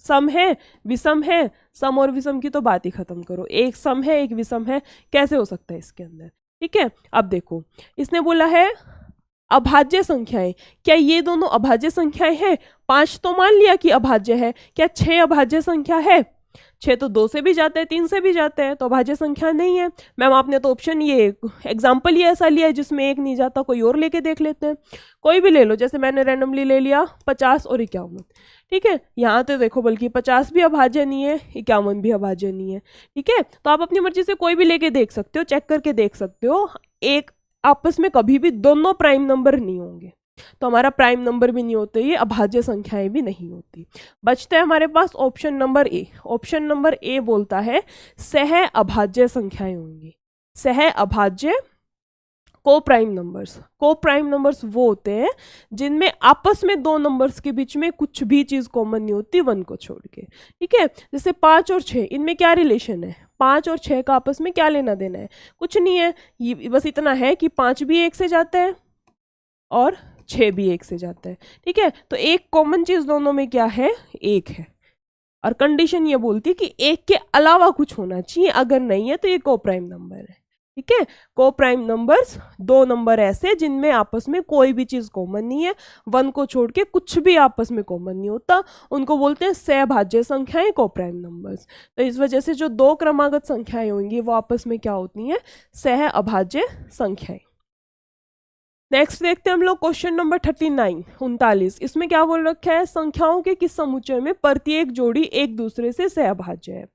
सम है, विषम है? सम और विषम की तो बात ही खत्म करो, एक सम है एक विषम है, कैसे हो सकता है इसके अंदर? ठीक है, अब देखो इसने बोला है अभाज्य संख्याएं, क्या ये दोनों अभाज्य संख्याएं हैं? 5 तो मान लिया कि अभाज्य है, क्या 6 अभाज्य संख्या है? 6 तो 2 से भी जाते हैं, 3 से भी जाते हैं, तो अभाज्य संख्या नहीं है। मैम आपने तो ऑप्शन ये एग्जाम्पल ही ऐसा लिया है जिसमें एक नहीं जाता, कोई और लेके देख लेते हैं, कोई भी ले लो, जैसे मैंने रैंडमली ले लिया 50 और 51, ठीक है, यहाँ तो देखो बल्कि 50 भी अभाज्य नहीं है, 51 भी अभाज्य नहीं है, ठीक है, तो आप अपनी मर्जी से कोई भी लेके देख सकते हो, चेक करके देख सकते हो, एक आपस में कभी भी दोनों प्राइम नंबर नहीं होंगे, तो हमारा प्राइम नंबर भी नहीं होते, ये अभाज्य संख्याएं भी नहीं होती। बचते हैं हमारे पास option number A. Option number A बोलता है सह अभाज्य संख्याएं होंगी। सह अभाज्य coprime numbers, coprime numbers वो होते हैं जिनमें आपस में 2 नंबर्स के बीच में कुछ भी चीज कॉमन नहीं होती 1 को छोड़ के, ठीक है, जैसे 5 और 6, इनमें क्या रिलेशन है? 5 और 6 का आपस में क्या लेना देना है? कुछ नहीं है, ये बस इतना है कि 5 भी 1 से जाते हैं और 6 भी 1 से जाता है, ठीक है, तो एक कॉमन चीज दोनों में क्या है? 1 है, और कंडीशन ये बोलती है कि 1 के अलावा कुछ होना चाहिए, अगर नहीं है तो ये को प्राइम नंबर है, ठीक है। को प्राइम नंबर्स 2 नंबर ऐसे जिनमें आपस में कोई भी चीज कॉमन नहीं है, 1 को छोड़ के कुछ भी आपस में कॉमन नहीं होता, उनको बोलते हैं सहभाज्य संख्याएं, को प्राइम नंबर्स। तो इस वजह से जो 2 क्रमागत संख्याएं होंगी वो आपस में क्या होती हैं? सह अभाज्य संख्याएं। नेक्स्ट देखते हैं हम लोग क्वेश्चन नंबर 39। इसमें क्या बोल रखा है? संख्याओं के किस समुच्चय में प्रत्येक जोड़ी एक दूसरे से सहभाज्य है?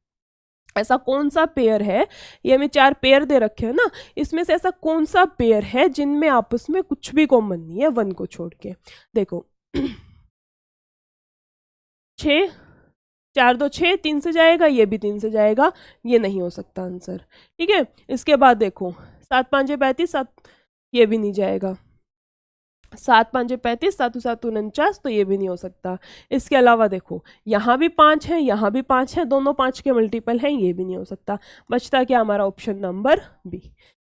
ऐसा कौन सा पेयर है, ये हमें 4 पेयर दे रखे हैं ना, इसमें से ऐसा कौन सा पेयर है जिनमें आपस में कुछ भी कॉमन नहीं है 1 को छोड़ के? देखो 6, 4 2 6, 3 से जाएगा, ये भी 3 से जाएगा, ये नहीं हो सकता आंसर, ठीक है। इसके बाद देखो 7 5 35, 7, ये भी नहीं जाएगा, 7 5 35, 7 7 49, तो ये भी नहीं हो सकता। इसके अलावा देखो यहाँ भी 5 है, यहाँ भी 5 है, दोनों 5 के मल्टीपल हैं, ये भी नहीं हो सकता। बचता क्या हमारा? ऑप्शन नंबर बी,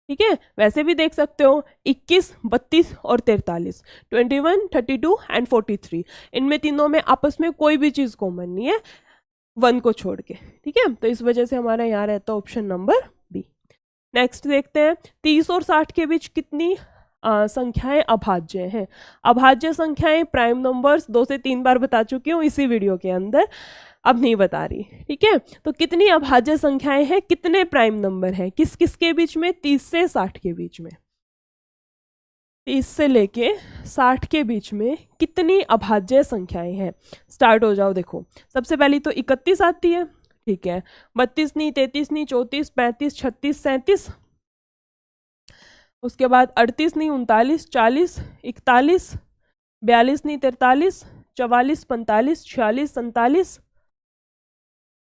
ठीक है। वैसे भी देख सकते हो 21 32 और 43, 21 32 एंड 43, इनमें तीनों में आपस में कोई भी चीज कॉमन नहीं है 1 को छोड़ के, ठीक है, तो इस वजह से हमारा यहाँ रहता है ऑप्शन नंबर बी। नेक्स्ट देखते हैं 30 और 60 के बीच कितनी संख्याएं अभाज्य हैं? अभाज्य संख्याएं प्राइम नंबर्स 2 से 3 बार बता चुकी हूँ इसी वीडियो के अंदर, अब नहीं बता रही, ठीक है। तो कितनी अभाज्य संख्याएं हैं, कितने प्राइम नंबर हैं, किस किस के बीच में? 30 से 60 के बीच में, 30 से लेके 60 के बीच में कितनी अभाज्य संख्याएं हैं? स्टार्ट हो जाओ। देखो सबसे पहली तो 31 आती है, ठीक है, 32 नहीं, 33 नहीं, 34 35 36 37, उसके बाद 38 नहीं, 39 40 41 42 नहीं, 43 44 45 46 47,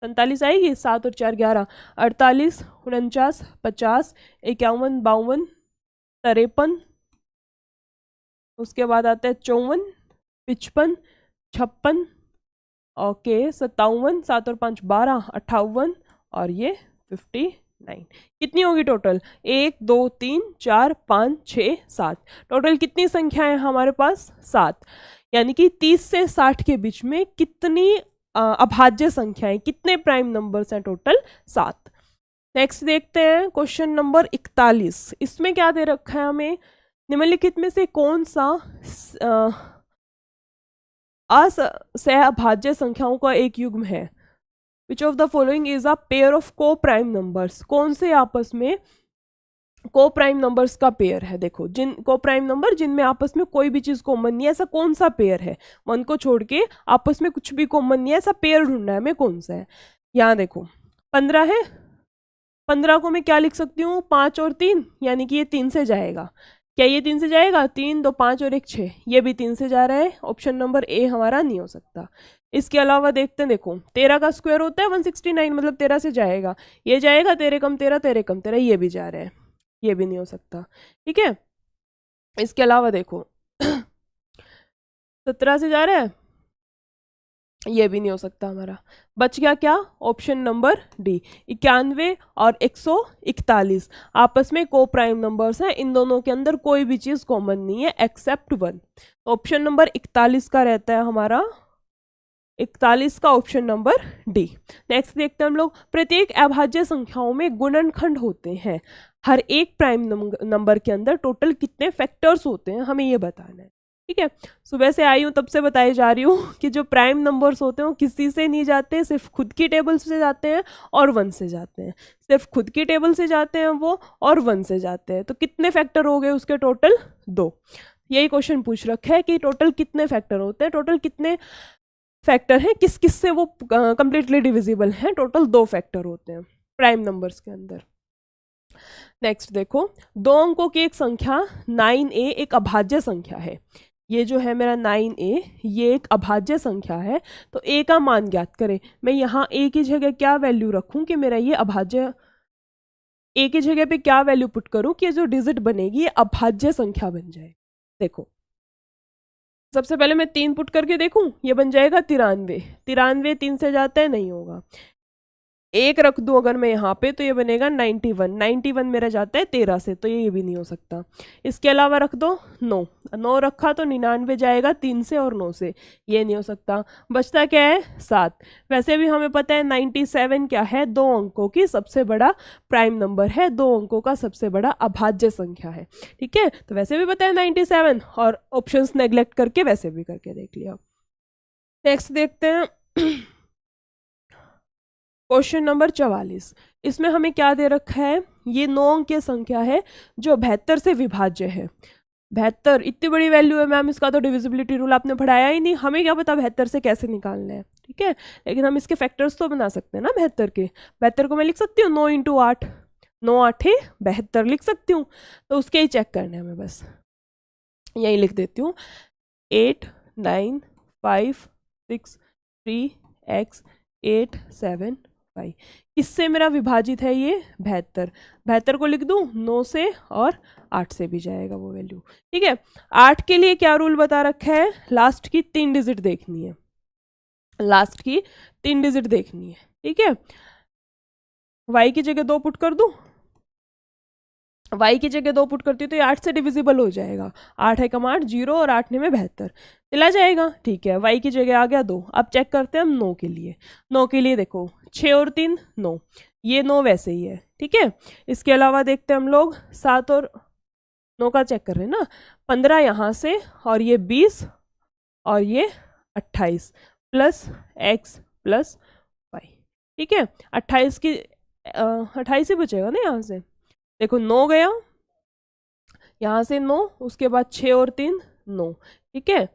47 आएगी, 7 और 4 11, 48 49 50 51 52 53, उसके बाद आता है 54 55 56, ओके 57, 7 और 5 12 58, और ये 59। कितनी होगी टोटल? 1 2 3 4 5 6 7, टोटल कितनी संख्याएं हैं हमारे पास? 7। यानी कि 30 से 60 के बीच में कितनी अभाज्य संख्याएं, कितने प्राइम नंबर्स हैं? टोटल 7। नेक्स्ट देखते हैं क्वेश्चन नंबर 41। इसमें क्या दे रखा है हमें? निम्नलिखित में से कौन सा असहभाज्य संख्याओं का एक युग्म है? Which of the following is a pair of co-prime numbers? कौन से आपस में को प्राइम नंबर्स का पेयर है? देखो जिन को प्राइम नंबर जिनमें आपस में कोई भी चीज कॉमन नहीं है, ऐसा कौन सा पेयर है? 1 को छोड़ के आपस में कुछ भी कॉमन नहीं है, ऐसा पेयर ढूंढना है हमें, कौन सा है? यहाँ देखो 15 है, 15 को मैं क्या लिख सकती हूँ? 5 और 3, यानी कि ये 3 से जाएगा, क्या ये 3 से जाएगा? 3 2 5 और 1 6, ये भी 3 से जा रहा है, ऑप्शन नंबर ए हमारा नहीं हो सकता। इसके अलावा देखते हैं, देखो 13 का स्क्वायर होता है 169, मतलब 13 से जाएगा, ये जाएगा 13 कम 13 13 कम 13, ये भी जा रहा है, ये भी नहीं हो सकता। ठीक है, इसके अलावा देखो 17 से जा रहा है, ये भी नहीं हो सकता हमारा। बच गया क्या? ऑप्शन नंबर डी, 91 और 141 आपस में को प्राइम नंबर्स हैं, इन दोनों के अंदर कोई भी चीज कॉमन नहीं है एक्सेप्ट 1। ऑप्शन नंबर 41 का रहता है हमारा, 41 का ऑप्शन नंबर डी। नेक्स्ट देखते हैं हम लोग, प्रत्येक अभाज्य संख्याओं में गुणनखंड होते हैं, हर एक प्राइम नंबर के अंदर टोटल कितने फैक्टर्स होते हैं, हमें ये बताना है। ठीक है, सुबह से आई हूँ तब से बताई जा रही हूँ कि जो प्राइम नंबर्स होते हैं वो किसी से नहीं जाते, सिर्फ खुद की टेबल से जाते हैं और 1 से जाते हैं, सिर्फ खुद की टेबल से जाते हैं वो और 1 से जाते हैं। तो कितने फैक्टर हो गए उसके? टोटल 2। यही क्वेश्चन पूछ रखा है कि टोटल कितने फैक्टर होते हैं, टोटल कितने फैक्टर हैं, किस किस से वो कंप्लीटली डिविजिबल हैं? टोटल 2 फैक्टर होते हैं प्राइम नंबर्स के अंदर। नेक्स्ट देखो, 2 अंकों की एक संख्या 9a एक अभाज्य संख्या है, ये जो है मेरा 9a, ये एक अभाज्य संख्या है, तो a का मान ज्ञात करें। मैं यहाँ a की जगह क्या वैल्यू रखूं कि मेरा ये अभाज्य, a की जगह पे क्या वैल्यू पुट करूं कि ये जो डिजिट बनेगी ये अभाज्य संख्या बन जाए। देखो सबसे पहले मैं 3 पुट करके देखूं, ये बन जाएगा 93, 93 3 से जाता है, नहीं होगा। 1 रख दूं अगर मैं यहाँ पे तो ये बनेगा 91, 91 मेरा जाता है 13 से, तो ये भी नहीं हो सकता। इसके अलावा रख दो 9, 9 रखा तो 99 जाएगा 3 से और 9 से, ये नहीं हो सकता। बचता क्या है? 7। वैसे भी हमें पता है 97 क्या है? 2 अंकों की सबसे बड़ा प्राइम नंबर है, 2 अंकों का सबसे बड़ा अभाज्य संख्या है। ठीक है, तो वैसे भी पता है 97, और ऑप्शंस नेग्लेक्ट करके वैसे भी करके देख लिया। नेक्स्ट देखते हैं क्वेश्चन नंबर 44। इसमें हमें क्या दे रखा है? ये 9 अंकीय संख्या है जो 72 से विभाज्य है। 72 इतनी बड़ी वैल्यू है मैम, इसका तो डिविजिबिलिटी रूल आपने पढ़ाया ही नहीं, हमें क्या पता 72 से कैसे निकालना है। ठीक है, लेकिन हम इसके फैक्टर्स तो बना सकते हैं ना 72 के। 72 को मैं लिख सकती हूँ 9 × 8, 9 8 72 लिख सकती हूँ, तो उसके ही चेक करना है हमें, बस यही लिख देती हूँ 8 9 5 6 3 x 8 7 5। किससे मेरा विभाजित है ये? 72। 72 को लिख दूं 9 से और 8 से भी जाएगा वो वैल्यू। ठीक है, 8 के लिए क्या रूल बता रखा है? लास्ट की 3 डिजिट देखनी है, लास्ट की 3 डिजिट देखनी है। ठीक है, y की जगह 2 पुट कर दूं, y की जगह 2 पुट करती हूँ तो ये 8 से डिविजिबल हो जाएगा। 8 है कम 8 0 और 8 में 72 चला जाएगा। ठीक है, y की जगह आ गया 2। अब चेक करते हैं हम 9 के लिए। 9 के लिए देखो 6 और 3 9, ये 9 वैसे ही है। ठीक है, इसके अलावा देखते हैं हम लोग 7 और 9 का चेक कर रहे हैं ना, 15 यहाँ से और ये 20 और ये 28 प्लस x प्लस y। ठीक है, 28 की 28 ही बचेगा ना यहाँ से। देखो 9 गया, यहाँ से 9, उसके बाद 6 और 3 9। ठीक है,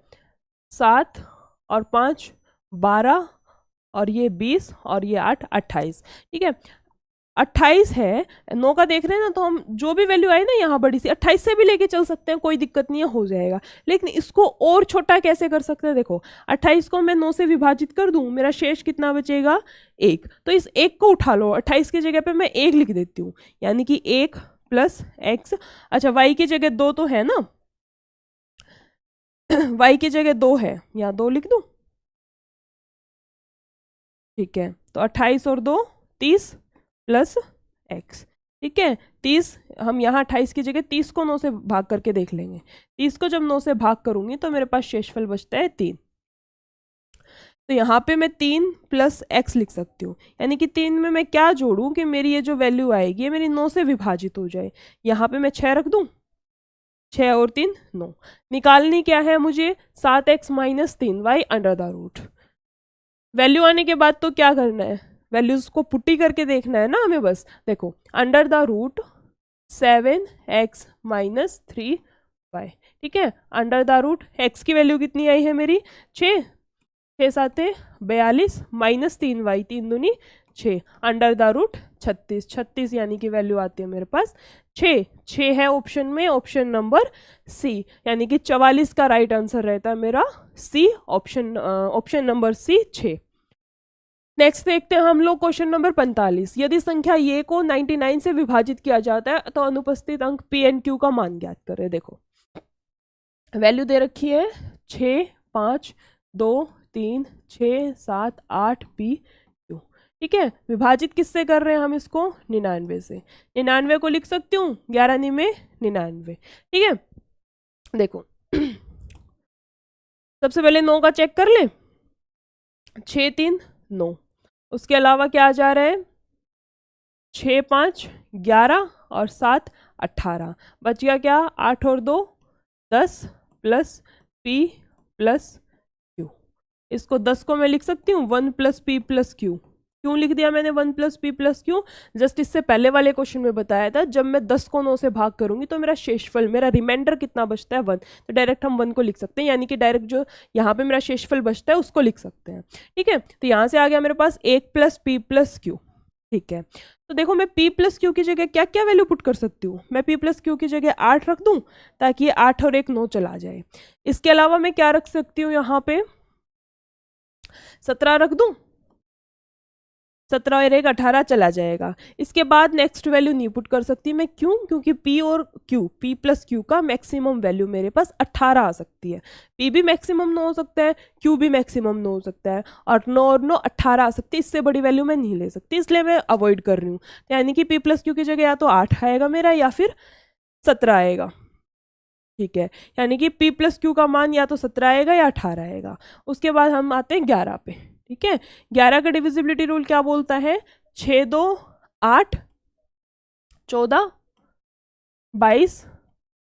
7 और 5 12 और ये 20 और ये 8 28। ठीक है, 28 है, 9 का देख रहे हैं ना, तो हम जो भी वैल्यू आए ना यहाँ बड़ी सी 28 से भी लेके चल सकते हैं, कोई दिक्कत नहीं है, हो जाएगा। लेकिन इसको और छोटा कैसे कर सकते हैं? देखो 28 को मैं 9 से विभाजित कर दूं, मेरा शेष कितना बचेगा? 1। तो इस 1 को उठा लो, 28 की जगह पे मैं 1 लिख देती हूँ, यानी कि 1 प्लस x। अच्छा, y की जगह 2 तो है ना, y की जगह 2 है, यहाँ 2 लिख दूं। ठीक है, तो 28 और 2 30 प्लस x। ठीक है, 30, हम यहाँ 28 की जगह 30 को 9 से भाग करके देख लेंगे। 30 को जब 9 से भाग करूंगी तो मेरे पास शेषफल बचता है 3। तो यहाँ पे मैं 3 प्लस x लिख सकती हूँ, यानी कि 3 में मैं क्या जोड़ूं कि मेरी ये जो वैल्यू आएगी ये मेरी 9 से विभाजित हो जाए। यहाँ पे मैं 6 रख दूं, 6 और 3 9। निकालनी क्या है मुझे? 7x minus 3y under the root. Value आने के बाद तो क्या करना है? वैल्यूज को पुट्टी करके देखना है ना हमें, बस देखो under the root 7x minus 3y। ठीक है, अंडर द रूट x की वैल्यू कितनी आई है मेरी? 6, 6 7 42 माइनस 3y, 3 दूनी 6 अंडर द रूट 36, 36 यानी कि वैल्यू आती है मेरे पास 6, 6 है ऑप्शन में, ऑप्शन नंबर सी, यानी कि 44 का राइट आंसर रहता है मेरा सी, ऑप्शन नंबर सी 6। नेक्स्ट देखते हैं हम लोग क्वेश्चन नंबर 45। यदि संख्या ये को 99 से विभाजित किया जाता है तो अनुपस्थित अंक पी एंड क्यू का मान ज्ञात करें। देखो वैल्यू दे रखी है 6, 5, 2, 3, 6, 7, 8 पी क्यू, ठीक है। विभाजित किससे कर रहे हैं हम इसको? 99 से। 99 को लिख सकती हूँ 11 में 99, ठीक है। देखो सबसे पहले 9 का चेक कर ले, 6, 3, 9, उसके अलावा क्या आ जा रहा है 6, 5, 11 और 7, 18, बच गया क्या 8 और 2 10 प्लस पी प्लस क्यू। इसको 10 को मैं लिख सकती हूँ 1 प्लस पी प्लस क्यू। क्यों लिख दिया मैंने 1 plus P plus Q? Just इससे पहले वाले क्वेश्चन में बताया था जब मैं 10 को 9 से भाग करूंगी तो मेरा शेषफल, मेरा रिमाइंडर कितना बचता है 1, तो डायरेक्ट हम 1 को लिख सकते हैं, यानी कि डायरेक्ट जो यहाँ पे मेरा शेषफल बचता है उसको लिख सकते हैं, ठीक है। तो यहाँ से आ गया मेरे पास 1 प्लस पी प्लस क्यू, ठीक है। तो देखो मैं p प्लस क्यू की जगह क्या क्या वैल्यू पुट कर सकती हूँ? मैं p प्लस क्यू की जगह 8 रख दूँ ताकि 8 और 1 9 चला जाए। इसके अलावा मैं क्या रख सकती हूँ यहाँ पे 17 रख दूँ, 17 और 1 18 चला जाएगा। इसके बाद नेक्स्ट वैल्यू नहीं पुट कर सकती मैं, क्यों? क्योंकि p और q, p प्लस क्यू का मैक्सिमम वैल्यू मेरे पास 18 आ सकती है। p भी मैक्सिमम 9 हो सकता है, q भी मैक्सिमम 9 हो सकता है, और 9 और 9 18 आ सकती है। इससे बड़ी वैल्यू मैं नहीं ले सकती, इसलिए मैं अवॉइड कर रही हूँ। यानी कि p प्लस क्यू की जगह या तो 8 आएगा मेरा या फिर 17 आएगा, ठीक है। यानी कि p प्लस क्यू का मान या तो 17 आएगा या 18 आएगा। उसके बाद हम आते हैं 11 पे, ठीक है। 11 का डिविजिबिलिटी रूल क्या बोलता है? 6, 2, 8, 14, 22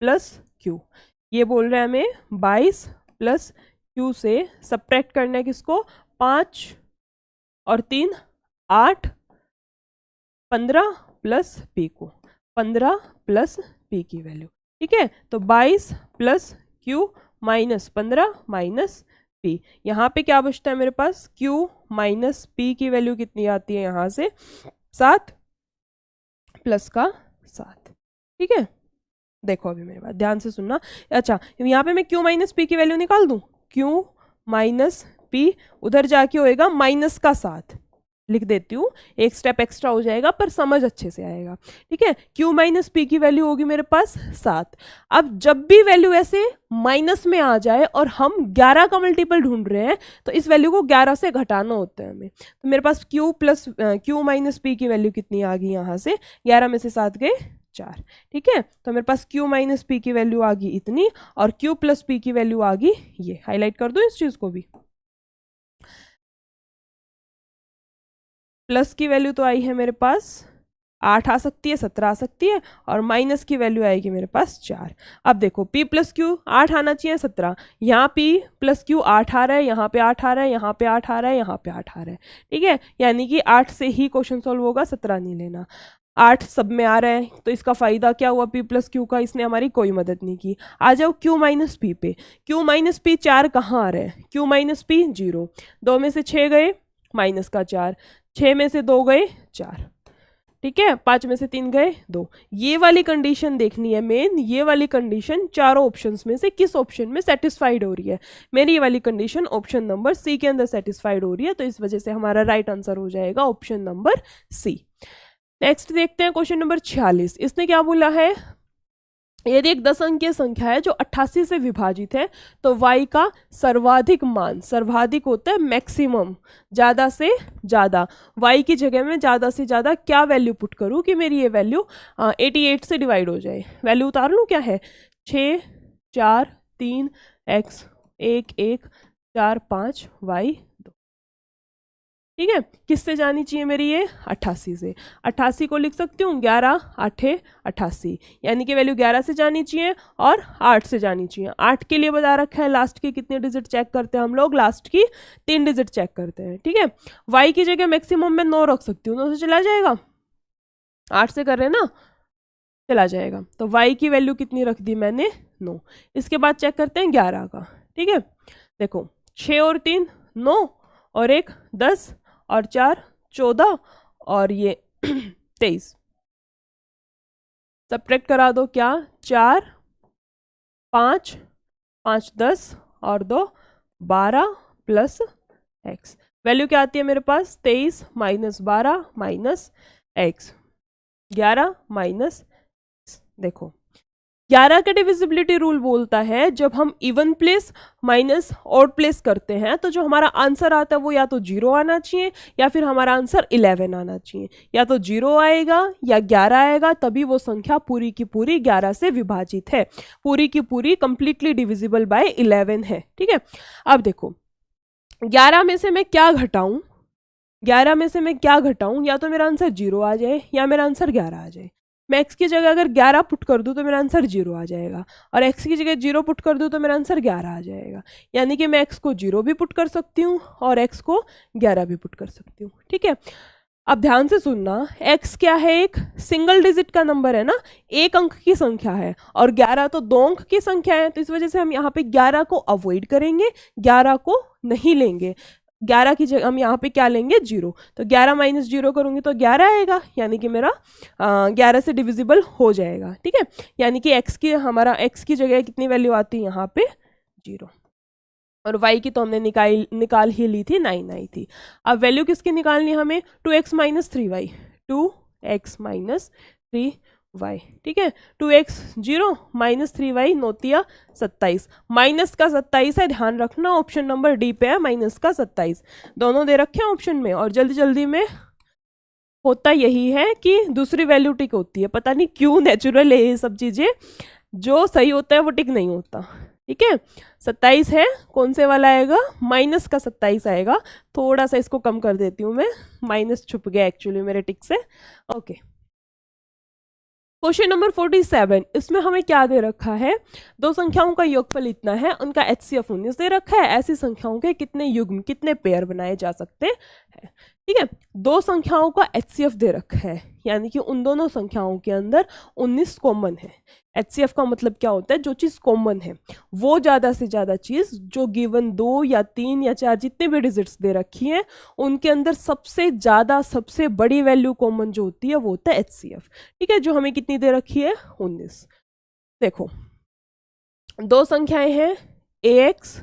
प्लस क्यू। ये बोल रहा है हमें 22 प्लस क्यू से सब्ट्रैक्ट करना है किसको? 5 और 3 8, 15 प्लस पी को, 15 प्लस पी की वैल्यू, ठीक है। तो 22 plus Q minus 15 minus P. यहाँ पे क्या बचता है मेरे पास? Q माइनस पी की वैल्यू कितनी आती है यहाँ से? 7 प्लस का 7, ठीक है। देखो अभी मेरे बात ध्यान से सुनना। अच्छा यहाँ पे मैं Q माइनस पी की वैल्यू निकाल दूँ, Q माइनस पी उधर जाके होएगा माइनस का 7, लिख देती हूँ, एक स्टेप एक्स्ट्रा हो जाएगा पर समझ अच्छे से आएगा, ठीक है। Q माइनस पी की वैल्यू होगी मेरे पास 7। अब जब भी वैल्यू ऐसे माइनस में आ जाए और हम 11 का मल्टीपल ढूंढ रहे हैं तो इस वैल्यू को 11 से घटाना होता है हमें। तो मेरे पास Q माइनस पी की वैल्यू कितनी आ गई यहाँ से? 11 में से 7 गए 4, ठीक है। तो मेरे पास Q माइनस पी की वैल्यू आ गई इतनी और Q प्लस पी की वैल्यू आ गई ये। हाईलाइट कर दो इस चीज को भी। प्लस की वैल्यू तो आई है मेरे पास 8 आ सकती है, 17 आ सकती है, और माइनस की वैल्यू आएगी मेरे पास 4। अब देखो p प्लस क्यू 8 आना चाहिए 17, यहाँ p प्लस क्यू 8 आ रहा है, यहाँ पे 8 आ रहा है, यहाँ पे 8 आ रहा है, यहाँ पे 8 आ रहा है, ठीक है। यानी कि 8 से ही क्वेश्चन सॉल्व होगा, 17 नहीं लेना। 8 सब में आ रहा है तो इसका फायदा क्या हुआ p प्लस क्यू का? इसने हमारी कोई मदद नहीं की। आ जाओ q माइनस पी पे। q माइनस पी 4 कहाँ आ रहा है? q माइनस पी 0, 2 में से 6 गए माइनस का 4, 6 में से 2 गए 4, ठीक है। 5 में से 3 गए 2। ये वाली कंडीशन देखनी है मेन, ये वाली कंडीशन चारों ऑप्शंस में से किस ऑप्शन में सेटिस्फाइड हो रही है? मेरी ये वाली कंडीशन ऑप्शन नंबर सी के अंदर सेटिस्फाइड हो रही है, तो इस वजह से हमारा राइट आंसर हो जाएगा ऑप्शन नंबर सी। नेक्स्ट देखते हैं क्वेश्चन नंबर 46। इसने क्या बोला है? यदि एक 10 अंकीय संख्या है जो 88 से विभाजित है तो y का सर्वाधिक मान, सर्वाधिक होता है मैक्सिमम, ज़्यादा से ज़्यादा, y की जगह में ज़्यादा से ज़्यादा क्या वैल्यू पुट करूँ कि मेरी ये वैल्यू 88 से डिवाइड हो जाए? वैल्यू उतार लूँ, क्या है? 6, 4, 3, x 1, 1, 4, 5, y 2, ठीक है। किससे जानी चाहिए मेरी ये? 88 से। 88 को लिख सकती हूँ 11 8 88, यानी कि वैल्यू 11 से जानी चाहिए और 8 से जानी चाहिए। 8 के लिए बता रखा है लास्ट की कितने डिजिट चेक करते हैं हम लोग? लास्ट की 3 डिजिट चेक करते हैं, ठीक है। y की जगह मैक्सिमम में 9 रख सकती हूँ, 9 से चला जाएगा, 8 से कर रहे हैं ना, चला जाएगा। तो y की वैल्यू कितनी रख दी मैंने? 9। इसके बाद चेक करते हैं 11 का, ठीक है। देखो 6 और 3 9 और 1 10 और 4 14 और ये 23, सब्ट्रैक्ट करा दो, क्या 4 5 5 10 और 2 12 प्लस x, वैल्यू क्या आती है मेरे पास 23 माइनस 12 माइनस x, 11 माइनस, देखो 11 का डिविजिबिलिटी रूल बोलता है जब हम even place minus odd place करते हैं तो जो हमारा आंसर आता है वो या तो 0 आना चाहिए या फिर हमारा आंसर 11 आना चाहिए, या तो 0 आएगा या 11 आएगा, तभी वो संख्या पूरी की पूरी 11 से विभाजित है, पूरी की पूरी कंप्लीटली डिविजिबल बाय 11 है। ठीक है, अब देखो 11 में से मैं क्या घटाऊं, 11 में से मैं क्या घटाऊं, या तो मेरा आंसर 0 आ जाए या मेरा आंसर 11 आ जाए। मैं x की जगह अगर 11 पुट कर दूं तो मेरा आंसर 0 आ जाएगा, और x की जगह 0 पुट कर दूं तो मेरा आंसर 11 आ जाएगा, यानी कि मैं x को 0 भी पुट कर सकती हूँ और x को 11 भी पुट कर सकती हूँ। ठीक है, अब ध्यान से सुनना, x क्या है, एक सिंगल डिजिट का नंबर है ना, एक अंक की संख्या है, और 11 तो 2 अंक की संख्या है, तो इस वजह से हम यहाँ पे 11 को अवॉइड करेंगे, 11 को नहीं लेंगे, 11 की जगह हम यहाँ पे क्या लेंगे 0, तो 11 माइनस 0 करूँगी तो 11 आएगा, यानी कि मेरा 11 से डिविजिबल हो जाएगा। ठीक है, यानी कि हमारा x की जगह कितनी वैल्यू आती है यहाँ पे 0, और y की तो हमने निकाल ही ली थी, 9 आई थी। अब वैल्यू किसकी निकालनी है हमें, 2x minus 3y, 2x minus 3y। ठीक है, 2x 0 माइनस 3y नोतिया 27, माइनस का 27 है, ध्यान रखना ऑप्शन नंबर डी पे है माइनस का 27, दोनों दे रखे हैं ऑप्शन में, और जल्दी जल्दी में होता यही है कि दूसरी वैल्यू टिक होती है, पता नहीं क्यों, नेचुरल है ये सब चीज़ें, जो सही होता है वो टिक नहीं होता। ठीक है, 27 है, कौन से वाला आएगा, माइनस का 27 आएगा, थोड़ा सा इसको कम कर देती हूँ मैं, माइनस छुप गया एक्चुअली मेरे टिक से। ओके, क्वेश्चन नंबर 47, इसमें हमें क्या दे रखा है, दो संख्याओं का योगफल इतना है, उनका HCF 19 दे रखा है, ऐसी संख्याओं के कितने युग्म कितने पेयर बनाए जा सकते हैं। ठीक है, दो संख्याओं का HCF दे रखा है, यानी कि उन दोनों संख्याओं के अंदर 19 कॉमन है। HCF का मतलब क्या होता है, जो चीज़ कॉमन है वो ज़्यादा से ज़्यादा चीज़ जो गिवन 2 या 3 या 4 जितने भी डिजिट्स दे रखी हैं उनके अंदर सबसे ज़्यादा सबसे बड़ी वैल्यू कॉमन जो होती है वो होता है HCF। ठीक है, जो हमें कितनी दे रखी है 19। देखो दो संख्याएं हैं AX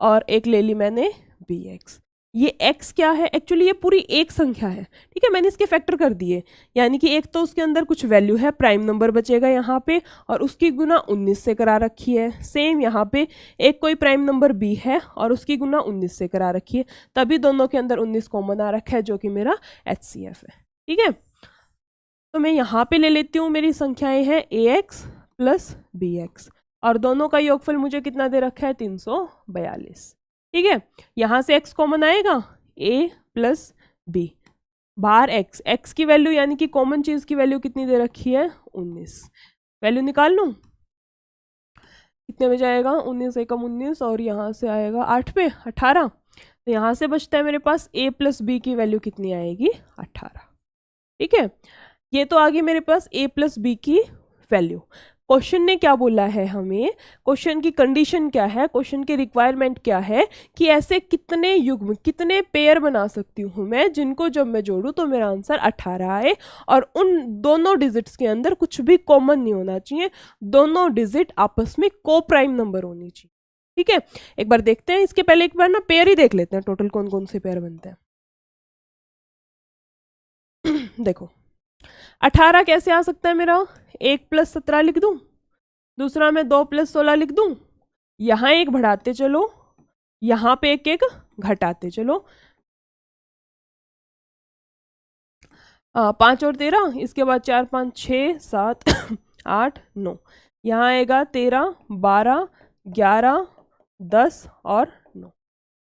और एक ले ली मैंने BX, ये x क्या है, एक्चुअली ये पूरी एक संख्या है। ठीक है, मैंने इसके फैक्टर कर दिए, यानी कि एक तो उसके अंदर कुछ वैल्यू है, प्राइम नंबर बचेगा यहाँ पे, और उसकी गुना 19 से करा रखी है। सेम यहाँ पे एक कोई प्राइम नंबर b है और उसकी गुना 19 से करा रखी है, तभी दोनों के अंदर 19 कॉमन आ रखा है जो कि मेरा HCF है। ठीक है, तो मैं यहाँ पे ले लेती हूँ, मेरी संख्याएं हैं AX प्लस BX, और दोनों का योगफल मुझे कितना दे रखा है 342। ठीक है, यहाँ से x कॉमन आएगा, a प्लस b, बाहर x की वैल्यू यानी कि कॉमन चीज की वैल्यू कितनी दे रखी है 19, वैल्यू निकाल लूँ, कितने में जाएगा 19 एकम 19, और यहाँ से आएगा 8 पे 18, तो यहाँ से बचता है मेरे पास a प्लस b की वैल्यू कितनी आएगी 18। ठीक है, ये तो आ गई मेरे पास a प्लस b की वैल्यू। क्वेश्चन ने क्या बोला है हमें, क्वेश्चन की कंडीशन क्या है, क्वेश्चन की रिक्वायरमेंट क्या है कि ऐसे कितने युग्म कितने पेयर बना सकती हूँ मैं जिनको जब मैं जोड़ूँ तो मेरा आंसर 18 आए, और उन दोनों डिजिट्स के अंदर कुछ भी कॉमन नहीं होना चाहिए, दोनों डिजिट आपस में को प्राइम नंबर होनी चाहिए। ठीक है, एक बार देखते हैं, इसके पहले एक बार ना पेयर ही देख लेते हैं टोटल कौन कौन से पेयर बनते हैं। देखो 18 कैसे आ सकता है मेरा, 1 प्लस 17 लिख दूं, दूसरा मैं 2 प्लस 16 लिख दूं, यहाँ एक बढ़ाते चलो, यहाँ पे एक एक घटाते चलो, 5 और 13, इसके बाद 4 5 6 7 8 9, यहाँ आएगा 13 12 11 10 और 9।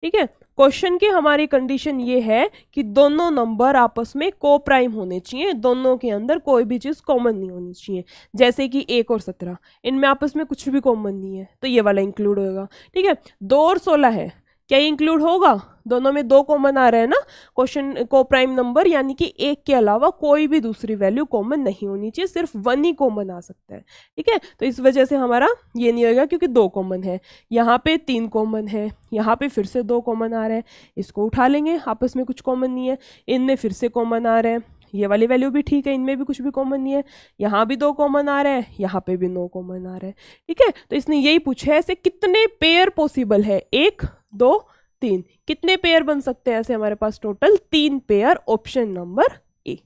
ठीक है, क्वेश्चन की हमारी कंडीशन ये है कि दोनों नंबर आपस में को प्राइम होने चाहिए, दोनों के अंदर कोई भी चीज़ कॉमन नहीं होनी चाहिए, जैसे कि 1 और 17 इनमें आपस में कुछ भी कॉमन नहीं है तो ये वाला इंक्लूड होगा। ठीक है, 2 और 16 है, क्या इंक्लूड होगा? दोनों में 2 कॉमन आ रहे हैं ना, क्वेश्चन को प्राइम नंबर यानी कि 1 के अलावा कोई भी दूसरी वैल्यू कॉमन नहीं होनी चाहिए, सिर्फ 1 ही कॉमन आ सकता है। ठीक है, तो इस वजह से हमारा ये नहीं होगा क्योंकि 2 कॉमन है, यहाँ पे 3 कॉमन है, यहाँ पे फिर से 2 कॉमन आ रहे हैं, इसको उठा लेंगे, आपस में कुछ कॉमन नहीं है, इनमें फिर से कॉमन आ रहे हैं, ये वाली वैल्यू भी ठीक है, इनमें भी कुछ भी कॉमन नहीं है, यहाँ भी 2 कॉमन आ रहे हैं, यहाँ पे भी 9 कॉमन आ रहे हैं। ठीक है, तो इसने यही पूछा है ऐसे कितने पेयर पॉसिबल है, 1 2 3, कितने पेयर बन सकते हैं? ऐसे हमारे पास total 3 pair, option number A.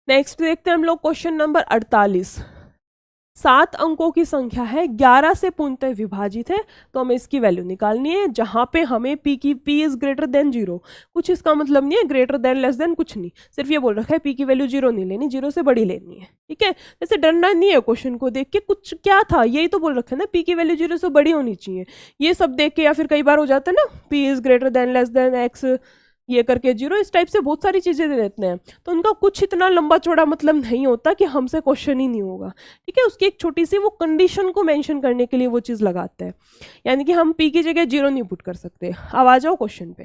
Next देखते हैं हम लोग क्वेश्चन नंबर 48। 7 अंकों की संख्या है, 11 से पूर्णतः विभाजित है, तो हमें इसकी वैल्यू निकालनी है, जहां पे हमें p की p इज ग्रेटर देन 0, कुछ इसका मतलब नहीं है, ग्रेटर देन लेस देन कुछ नहीं, सिर्फ ये बोल रखा है p की वैल्यू 0 नहीं लेनी, 0 से बड़ी लेनी है। ठीक है, वैसे डरना नहीं है क्वेश्चन को देख के, कुछ क्या था यही तो बोल रखा है ना, p की वैल्यू 0 से बड़ी होनी चाहिए, ये सब देख के, या फिर कई बार हो जाता है ना p is greater than less than x ये करके 0, इस टाइप से बहुत सारी चीजें दे देते हैं, तो उनका कुछ इतना लंबा चौड़ा मतलब नहीं होता कि हमसे क्वेश्चन ही नहीं होगा। ठीक है, उसकी एक छोटी सी वो कंडीशन को मेंशन करने के लिए वो चीज लगाता है, यानी कि हम p की जगह 0 नहीं पुट कर सकते। अब आ जाओ क्वेश्चन पे।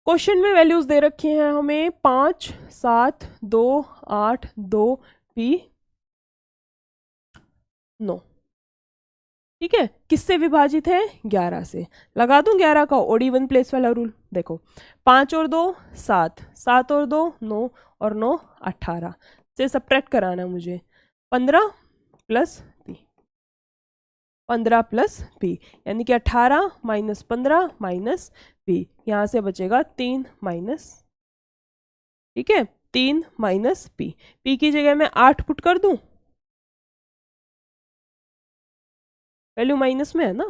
क्वेश्चन में वैल्यूज दे रखी हैं हमें 5 7 2 8 2 p 9। ठीक है, किससे विभाजित है? 11 से। लगा दूं 11 का ओड इवन प्लेस वाला रूल। देखो 5 और 2 7, 7 और 2 9 और 9 18 से सब्ट्रैक्ट कराना मुझे, 15 प्लस p, 15 प्लस p यानी कि 18 माइनस 15 माइनस p, यहाँ से बचेगा 3 माइनस, ठीक है 3 माइनस p, p की जगह मैं 8 पुट कर दूं, वैल्यू माइनस में है ना।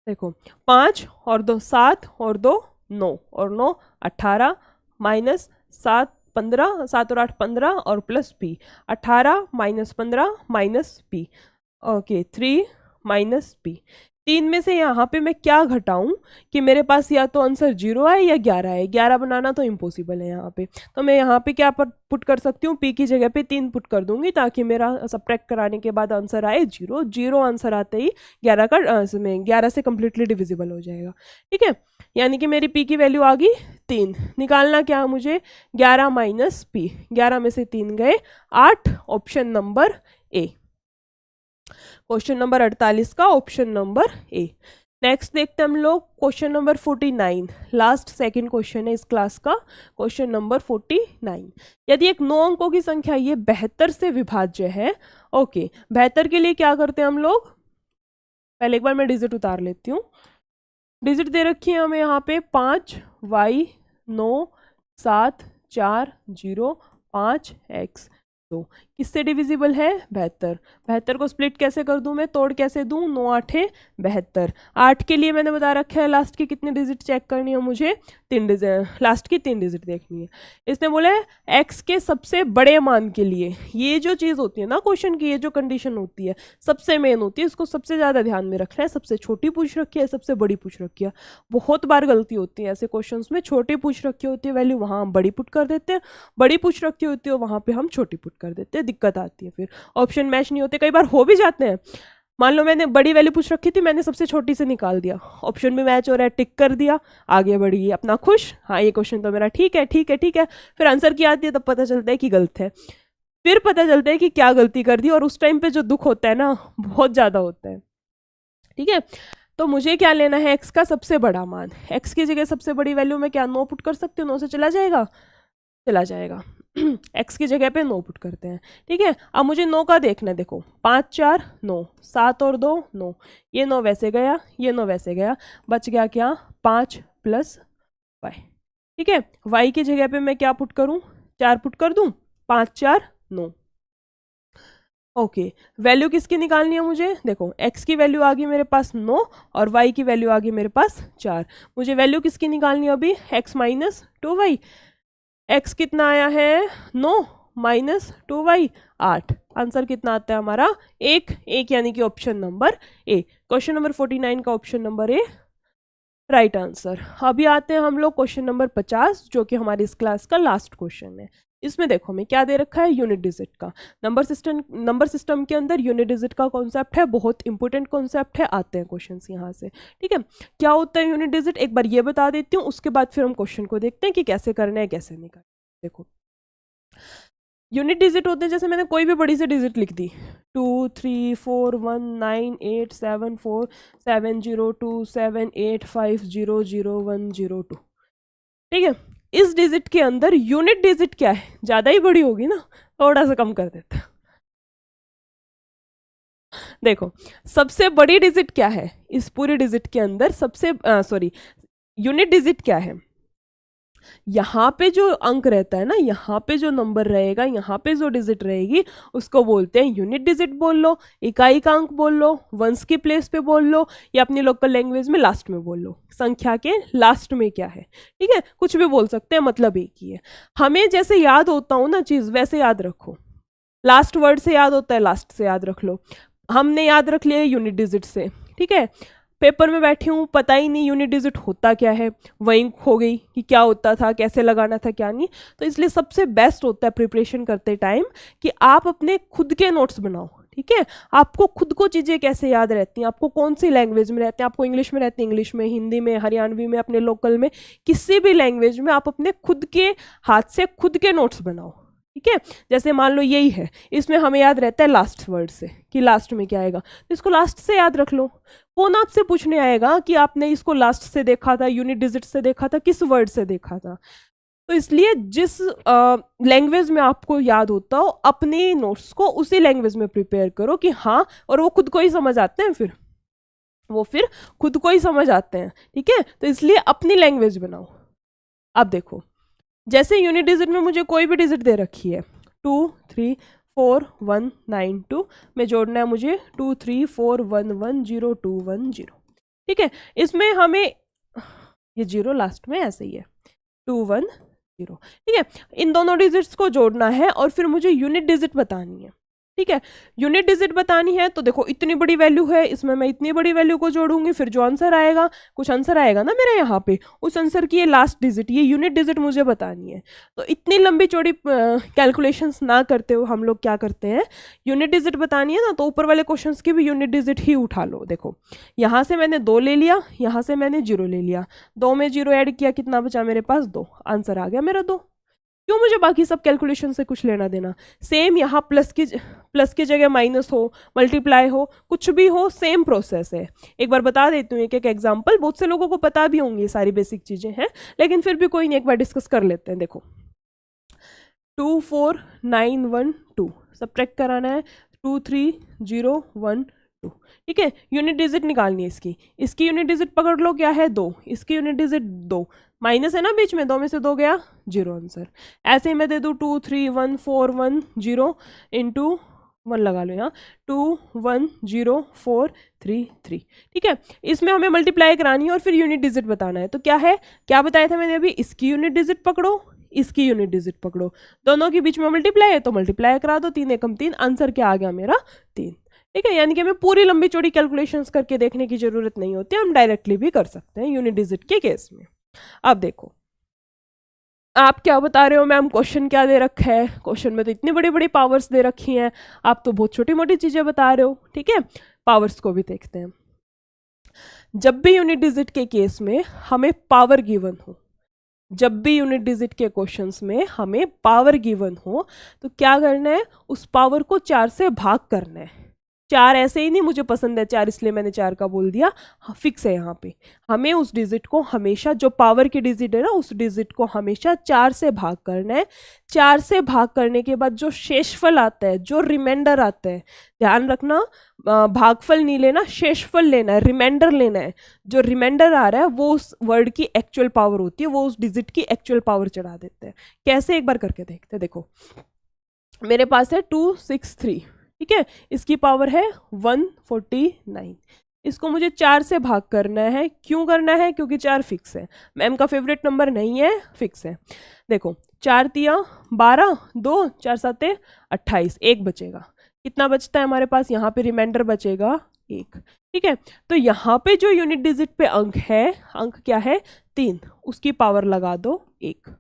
देखो 5 और 2 7 और 2 9 और 9 18 माइनस 7 15, 7 और 8 15 और plus p, 18 minus 15 minus p, okay 3 minus p। 3 में से यहाँ पे मैं क्या घटाऊं कि मेरे पास या तो आंसर 0 है या 11 है, 11 बनाना तो इम्पॉसिबल है यहाँ पे, तो मैं यहाँ पे क्या पुट कर सकती हूँ, p की जगह पे 3 पुट कर दूंगी ताकि मेरा सब्ट्रैक्ट कराने के बाद आंसर आए 0, 0 आंसर आते ही 11 का 11 से कम्प्लीटली डिविजिबल हो जाएगा। ठीक है, यानी कि मेरी p की वैल्यू आ गई 3, निकालना क्या मुझे, 11 माइनस p, 11 में से 3 गए 8, ऑप्शन नंबर ए, क्वेश्चन नंबर 48 का ऑप्शन नंबर ए। नेक्स्ट देखते हैं हम लोग question number 49, last second question है इस क्लास का, क्वेश्चन नंबर 49। यदि एक 9 अंकों की संख्या ये 72 से विभाज्य है, ओके 72 के लिए क्या करते हैं हम लोग, पहले एक बार मैं डिजिट उतार लेती हूँ। डिजिट दे रखी है हमें यहाँ पे 5 y 9 7 4 0 5 x, तो किससे डिविजिबल है, 72। 72 को स्प्लिट कैसे कर दूं मैं, तोड़ कैसे दूं, 9 8 72। 8 के लिए मैंने बता रखा है लास्ट की कितनी डिजिट चेक करनी है मुझे, 3 डिजिट, लास्ट की 3 डिजिट देखनी है। इसने बोला है x के सबसे बड़े मान के लिए, ये जो चीज़ होती है ना क्वेश्चन की, ये जो कंडीशन होती है सबसे मेन होती है, इसको सबसे ज़्यादा ध्यान में रखना है। सबसे छोटी पूछ रखी है, सबसे बड़ी पूछ रखी है, बहुत बार गलती होती है ऐसे क्वेश्चन में, छोटी पूछ रखी होती है वैल्यू वहाँ हम बड़ी पुट कर देते हैं, बड़ी पूछ रखी होती है वहाँ पे हम छोटी पुट कर देते हैं, दिक्कत आती है, फिर ऑप्शन मैच नहीं होते, कई बार हो भी जाते हैं। मान लो मैंने बड़ी वैल्यू पूछ रखी थी, मैंने सबसे छोटी से निकाल दिया, ऑप्शन भी मैच हो रहा है, टिक कर दिया, आगे बढ़ी अपना खुश, हाँ ये क्वेश्चन तो मेरा ठीक है ठीक है ठीक है, फिर आंसर की आती है तब पता चलता है कि गलत है, फिर पता चलता है कि क्या गलती कर दी, और उस टाइम पे जो दुख होता है ना बहुत ज़्यादा होता है। ठीक है, तो मुझे क्या लेना है, x का सबसे बड़ा मान, x की जगह सबसे बड़ी वैल्यू में क्या 9 पुट कर सकती हूँ, 9 से चला जाएगा, चला जाएगा x की जगह पे 9 पुट करते हैं। ठीक है, अब मुझे 9 का देखना है, देखो 5 4 9, 7 और 2 9, ये 9 वैसे गया, ये 9 वैसे गया, बच गया क्या 5 प्लस y। ठीक है, y की जगह पे मैं क्या पुट करूं, 4 पुट कर दूं, 5 4 9, ओके वैल्यू किसकी निकालनी है मुझे, देखो x की वैल्यू आ गई मेरे पास 9 और y की वैल्यू आ गई मेरे पास 4, मुझे वैल्यू किसकी निकालनी है अभी, x माइनस 2y, x कितना आया है 9 माइनस 2y 8, आंसर कितना आता है हमारा 1 1, यानी कि ऑप्शन नंबर ए, क्वेश्चन नंबर 49 का ऑप्शन नंबर ए राइट आंसर। अभी आते हैं हम लोग क्वेश्चन नंबर 50, जो कि हमारी इस क्लास का लास्ट क्वेश्चन है। इसमें देखो हमें क्या दे रखा है, यूनिट डिजिट का। नंबर सिस्टम के अंदर यूनिट डिजिट का कॉन्सेप्ट है, बहुत इंपॉर्टेंट कॉन्सेप्ट है, आते हैं क्वेश्चंस यहाँ से। ठीक है, क्या होता है यूनिट डिजिट, एक बार ये बता देती हूँ, उसके बाद फिर हम क्वेश्चन को देखते हैं कि कैसे करना है कैसे नहीं करना। देखो यूनिट डिजिट होते हैं, जैसे मैंने कोई भी बड़ी सी डिजिट लिख दी, 2 3 4 1 9 8 7 4 7 0 2 7 8 5 0 0 1 0 2। ठीक है, इस डिजिट के अंदर यूनिट डिजिट क्या है, ज्यादा ही बड़ी होगी ना, थोड़ा सा कम कर देते हैं। देखो सबसे बड़ी डिजिट क्या है इस पूरी डिजिट के अंदर, यूनिट डिजिट क्या है, यहाँ पे जो अंक रहता है ना, यहाँ पे जो नंबर रहेगा, यहाँ पे जो डिजिट रहेगी, उसको बोलते हैं यूनिट डिजिट बोल लो, इकाई का अंक बोल लो, वंस की प्लेस पे बोल लो, या अपनी लोकल लैंग्वेज में लास्ट में बोल लो, संख्या के लास्ट में क्या है। ठीक है, कुछ भी बोल सकते हैं, मतलब एक ही है। हमें जैसे याद होता हो ना चीज, वैसे याद रखो। लास्ट वर्ड से याद होता है, लास्ट से याद रख लो। हमने याद रख लिया यूनिट डिजिट से। ठीक है, पेपर में बैठी हूँ, पता ही नहीं यूनिट डिजिट होता क्या है, वहीं हो गई कि क्या होता था, कैसे लगाना था, क्या नहीं। तो इसलिए सबसे बेस्ट होता है प्रिपरेशन करते टाइम कि आप अपने खुद के नोट्स बनाओ। ठीक है, आपको खुद को चीज़ें कैसे याद रहती हैं, आपको कौन सी लैंग्वेज में रहती हैं, आपको इंग्लिश में रहती है, इंग्लिश में, हिंदी में, हरियाणवी में, अपने लोकल में, किसी भी लैंग्वेज में आप अपने खुद के हाथ से खुद के नोट्स बनाओ। ठीक है, जैसे मान लो यही है, इसमें हमें याद रहता है लास्ट वर्ड से कि लास्ट में क्या आएगा, तो इसको लास्ट से याद रख लो। कौन आपसे पूछने आएगा कि आपने इसको लास्ट से देखा था, यूनिट डिजिट से देखा था, किस वर्ड से देखा था। तो इसलिए जिस लैंग्वेज में आपको याद होता हो, अपने नोट्स को उसी लैंग्वेज में प्रिपेयर करो कि हाँ, और वो खुद को ही समझ आते हैं, फिर खुद को ही समझ आते हैं। ठीक है, तो इसलिए अपनी लैंग्वेज बनाओ। अब देखो, जैसे यूनिट डिजिट में मुझे कोई भी डिजिट दे रखी है, 2 3 4 1 9 2 में जोड़ना है मुझे 2 3 4 1 1 0 2 1 0। ठीक है, इसमें हमें ये 0 लास्ट में ऐसे ही है, 2 1 0। ठीक है, इन दोनों डिजिट्स को जोड़ना है और फिर मुझे यूनिट डिजिट बतानी है। ठीक है, यूनिट डिजिट बतानी है, तो देखो इतनी बड़ी वैल्यू है, इसमें मैं इतनी बड़ी वैल्यू को जोड़ूंगी, फिर जो आंसर आएगा, कुछ आंसर आएगा ना मेरे यहाँ पे, उस आंसर की ये लास्ट डिजिट, ये यूनिट डिजिट मुझे बतानी है। तो इतनी लंबी चौड़ी कैलकुलेशंस ना करते हो हम लोग क्या करते हैं, यूनिट डिजिट बतानी है ना, तो ऊपर वाले क्वेश्चंस की भी यूनिट डिजिट ही उठा लो। देखो यहाँ से मैंने 2 ले लिया, यहाँ से मैंने 0 ले लिया, 2 में 0 ऐड किया, कितना बचा मेरे पास 2, आंसर आ गया मेरा 2। क्यों मुझे बाकी सब कैलकुलेशन से कुछ लेना देना। सेम यहाँ प्लस की जगह माइनस हो, मल्टीप्लाई हो, कुछ भी हो, सेम प्रोसेस है। एक बार बता देती हूँ एक एग्जांपल, बहुत से लोगों को पता भी होंगी, सारी बेसिक चीजें हैं, लेकिन फिर भी कोई नहीं, एक बार डिस्कस कर लेते हैं। देखो 2 4 9 1 2 सब्ट्रैक्ट कराना है, 2 3 0 1 2। ठीक है, यूनिट डिजिट निकालनी है इसकी यूनिट डिजिट पकड़ लो, क्या है 2, इसकी यूनिट डिजिट 2, माइनस है ना बीच में, 2 में से 2 गया 0, आंसर। ऐसे ही मैं दे दूँ 2 3 1 4 1 0 इंटू 1 लगा लो यहाँ, 2 1 0 4 3 3। ठीक है, इसमें हमें मल्टीप्लाई करानी है और फिर यूनिट डिजिट बताना है। तो क्या है, क्या बताया था मैंने अभी, इसकी यूनिट डिजिट पकड़ो, इसकी यूनिट डिजिट पकड़ो, दोनों के बीच में मल्टीप्लाई है तो मल्टीप्लाई करा दो, 3 एकम 3, आंसर क्या आ गया मेरा 3। ठीक है, यानी कि हमें पूरी लंबी चौड़ी कैलकुलेशंस करके देखने की जरूरत नहीं होती, हम डायरेक्टली भी कर सकते हैं यूनिट डिजिट के केस में। अब देखो आप क्या बता रहे हो मैम, क्वेश्चन क्या दे रखा है, क्वेश्चन में तो इतनी बड़ी बड़ी पावर्स दे रखी हैं, आप तो बहुत छोटी मोटी चीजें बता रहे हो। ठीक है, पावर्स को भी देखते हैं। जब भी यूनिट डिजिट के केस में हमें पावर गिवन हो, जब भी यूनिट डिजिट के क्वेश्चंस में हमें पावर गिवन हो, तो क्या करना है, उस पावर को 4 से भाग करना है। 4 ऐसे ही नहीं, मुझे पसंद है 4 इसलिए मैंने 4 का बोल दिया, फिक्स है यहाँ पे। हमें उस डिजिट को हमेशा, जो पावर की डिजिट है ना, उस डिजिट को हमेशा 4 से भाग करना है। 4 से भाग करने के बाद जो शेषफल आता है, जो रिमाइंडर आता है, ध्यान रखना, भागफल नहीं लेना, शेषफल लेना है, रिमाइंडर लेना है। जो रिमाइंडर आ रहा है वो उस वर्ड की एक्चुअल पावर होती है, वो उस डिजिट की एक्चुअल पावर चढ़ा देते हैं। कैसे, एक बार करके देखते हैं। देखो मेरे पास है 263, ठीक है, इसकी पावर है 149, इसको मुझे 4 से भाग करना है। क्यों करना है, क्योंकि 4 फिक्स है, मैम का फेवरेट नंबर नहीं है, फिक्स है। देखो 4 तिया 12, 2 4 7 28, 1 बचेगा। कितना बचता है हमारे पास, यहाँ पे रिमाइंडर बचेगा 1। ठीक है, तो यहाँ पे जो यूनिट डिजिट पे अंक है, अंक क्या है 3, उसकी पावर लगा दो 1।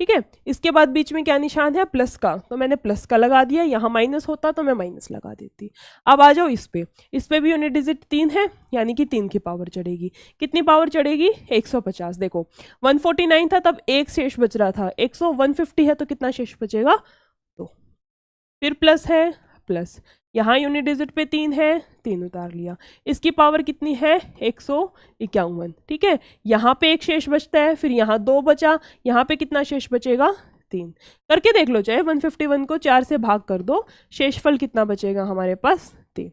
ठीक है। इसके बाद बीच में क्या निशान है, प्लस का, तो मैंने प्लस का लगा दिया, यहाँ माइनस होता तो मैं माइनस लगा देती। अब आ जाओ इस पे भी यूनिट डिजिट 3 है, यानी कि 3 की पावर चढ़ेगी। कितनी पावर चढ़ेगी, 150। देखो 149 था तब एक शेष बच रहा था, 150 है तो कितना शेष बचेगा, तो फिर प्लस है, प्लस यहाँ यूनिट डिजिट पे 3 है, 3 उतार लिया। इसकी पावर कितनी है, 151। ठीक है, यहाँ पे एक शेष बचता है, फिर यहाँ 2 बचा, यहाँ पे कितना शेष बचेगा, 3। करके देख लो, चाहे 151 को 4 से भाग कर दो, शेषफल कितना बचेगा हमारे पास, 3।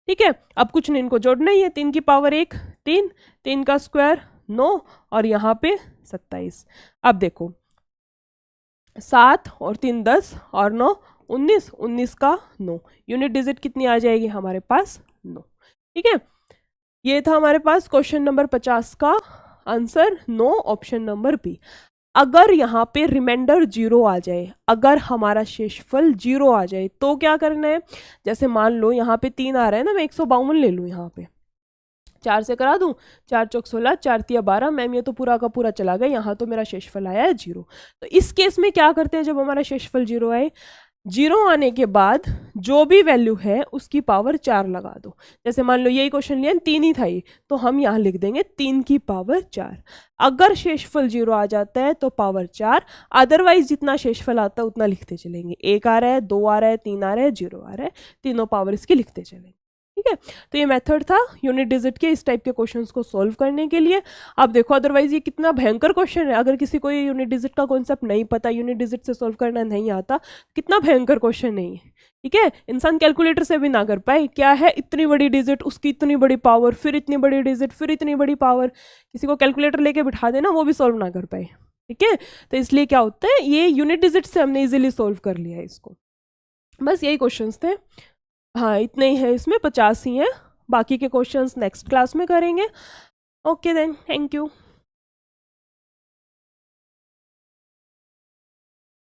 ठीक है, अब कुछ नहीं, इनको जोड़ना ही है। 3 की पावर 1 3, 3 का स्क्वायर 9 और यहाँ पे 27। अब देखो 7 और 3 10 और 9 19, 19 का 9, यूनिट डिजिट कितनी आ जाएगी हमारे पास, 9। ठीक है, ये था हमारे पास क्वेश्चन नंबर 50 का आंसर, 9 ऑप्शन नंबर बी। अगर यहाँ पे रिमाइंडर 0 आ जाए, अगर हमारा शेषफल 0 आ जाए तो क्या करना है, जैसे मान लो यहाँ पे 3 आ रहा है ना, मैं 152 ले लूँ, यहाँ पे 4 से करा दूं, 4 चौक 16, 4 तिया 12, मैम ये तो पूरा का पूरा चला गया, यहाँ तो मेरा शेषफल आया है 0। तो इस केस में क्या करते हैं, जब हमारा शेषफल 0 आए, 0 आने के बाद जो भी वैल्यू है उसकी पावर 4 लगा दो। जैसे मान लो यही क्वेश्चन लिया, 3 ही था ये, तो हम यहाँ लिख देंगे 3 की पावर 4। अगर शेषफल 0 आ जाता है तो पावर 4, अदरवाइज जितना शेषफल आता है उतना लिखते चलेंगे। 1 आ रहा है, 2 आ रहा है, 3 आ रहा है, 0 आ रहा है, तीनों पावर इसकी लिखते चलेंगे। ठीक है, तो ये मेथड था यूनिट डिजिट के इस टाइप के क्वेश्चंस को सॉल्व करने के लिए। आप देखो अदरवाइज ये कितना भयंकर क्वेश्चन है, अगर किसी को ये यूनिट डिजिट का कॉन्सेप्ट नहीं पता, यूनिट डिजिट से सॉल्व करना नहीं आता, कितना भयंकर क्वेश्चन नहीं है। ठीक है, इंसान कैलकुलेटर से भी ना कर पाए, क्या है इतनी बड़ी डिजिट, उसकी इतनी बड़ी पावर, फिर इतनी बड़ी डिजिट, फिर इतनी बड़ी पावर, किसी को कैलकुलेटर लेके बिठा देना वो भी सॉल्व ना कर पाए। ठीक है, तो इसलिए क्या होता है, ये यूनिट डिजिट से हमने इजीली सॉल्व कर लिया है इसको। बस यही क्वेश्चंस थे, हाँ इतने ही है, इसमें 50 ही हैं, बाकी के क्वेश्चंस नेक्स्ट क्लास में करेंगे। Okay then, thank you.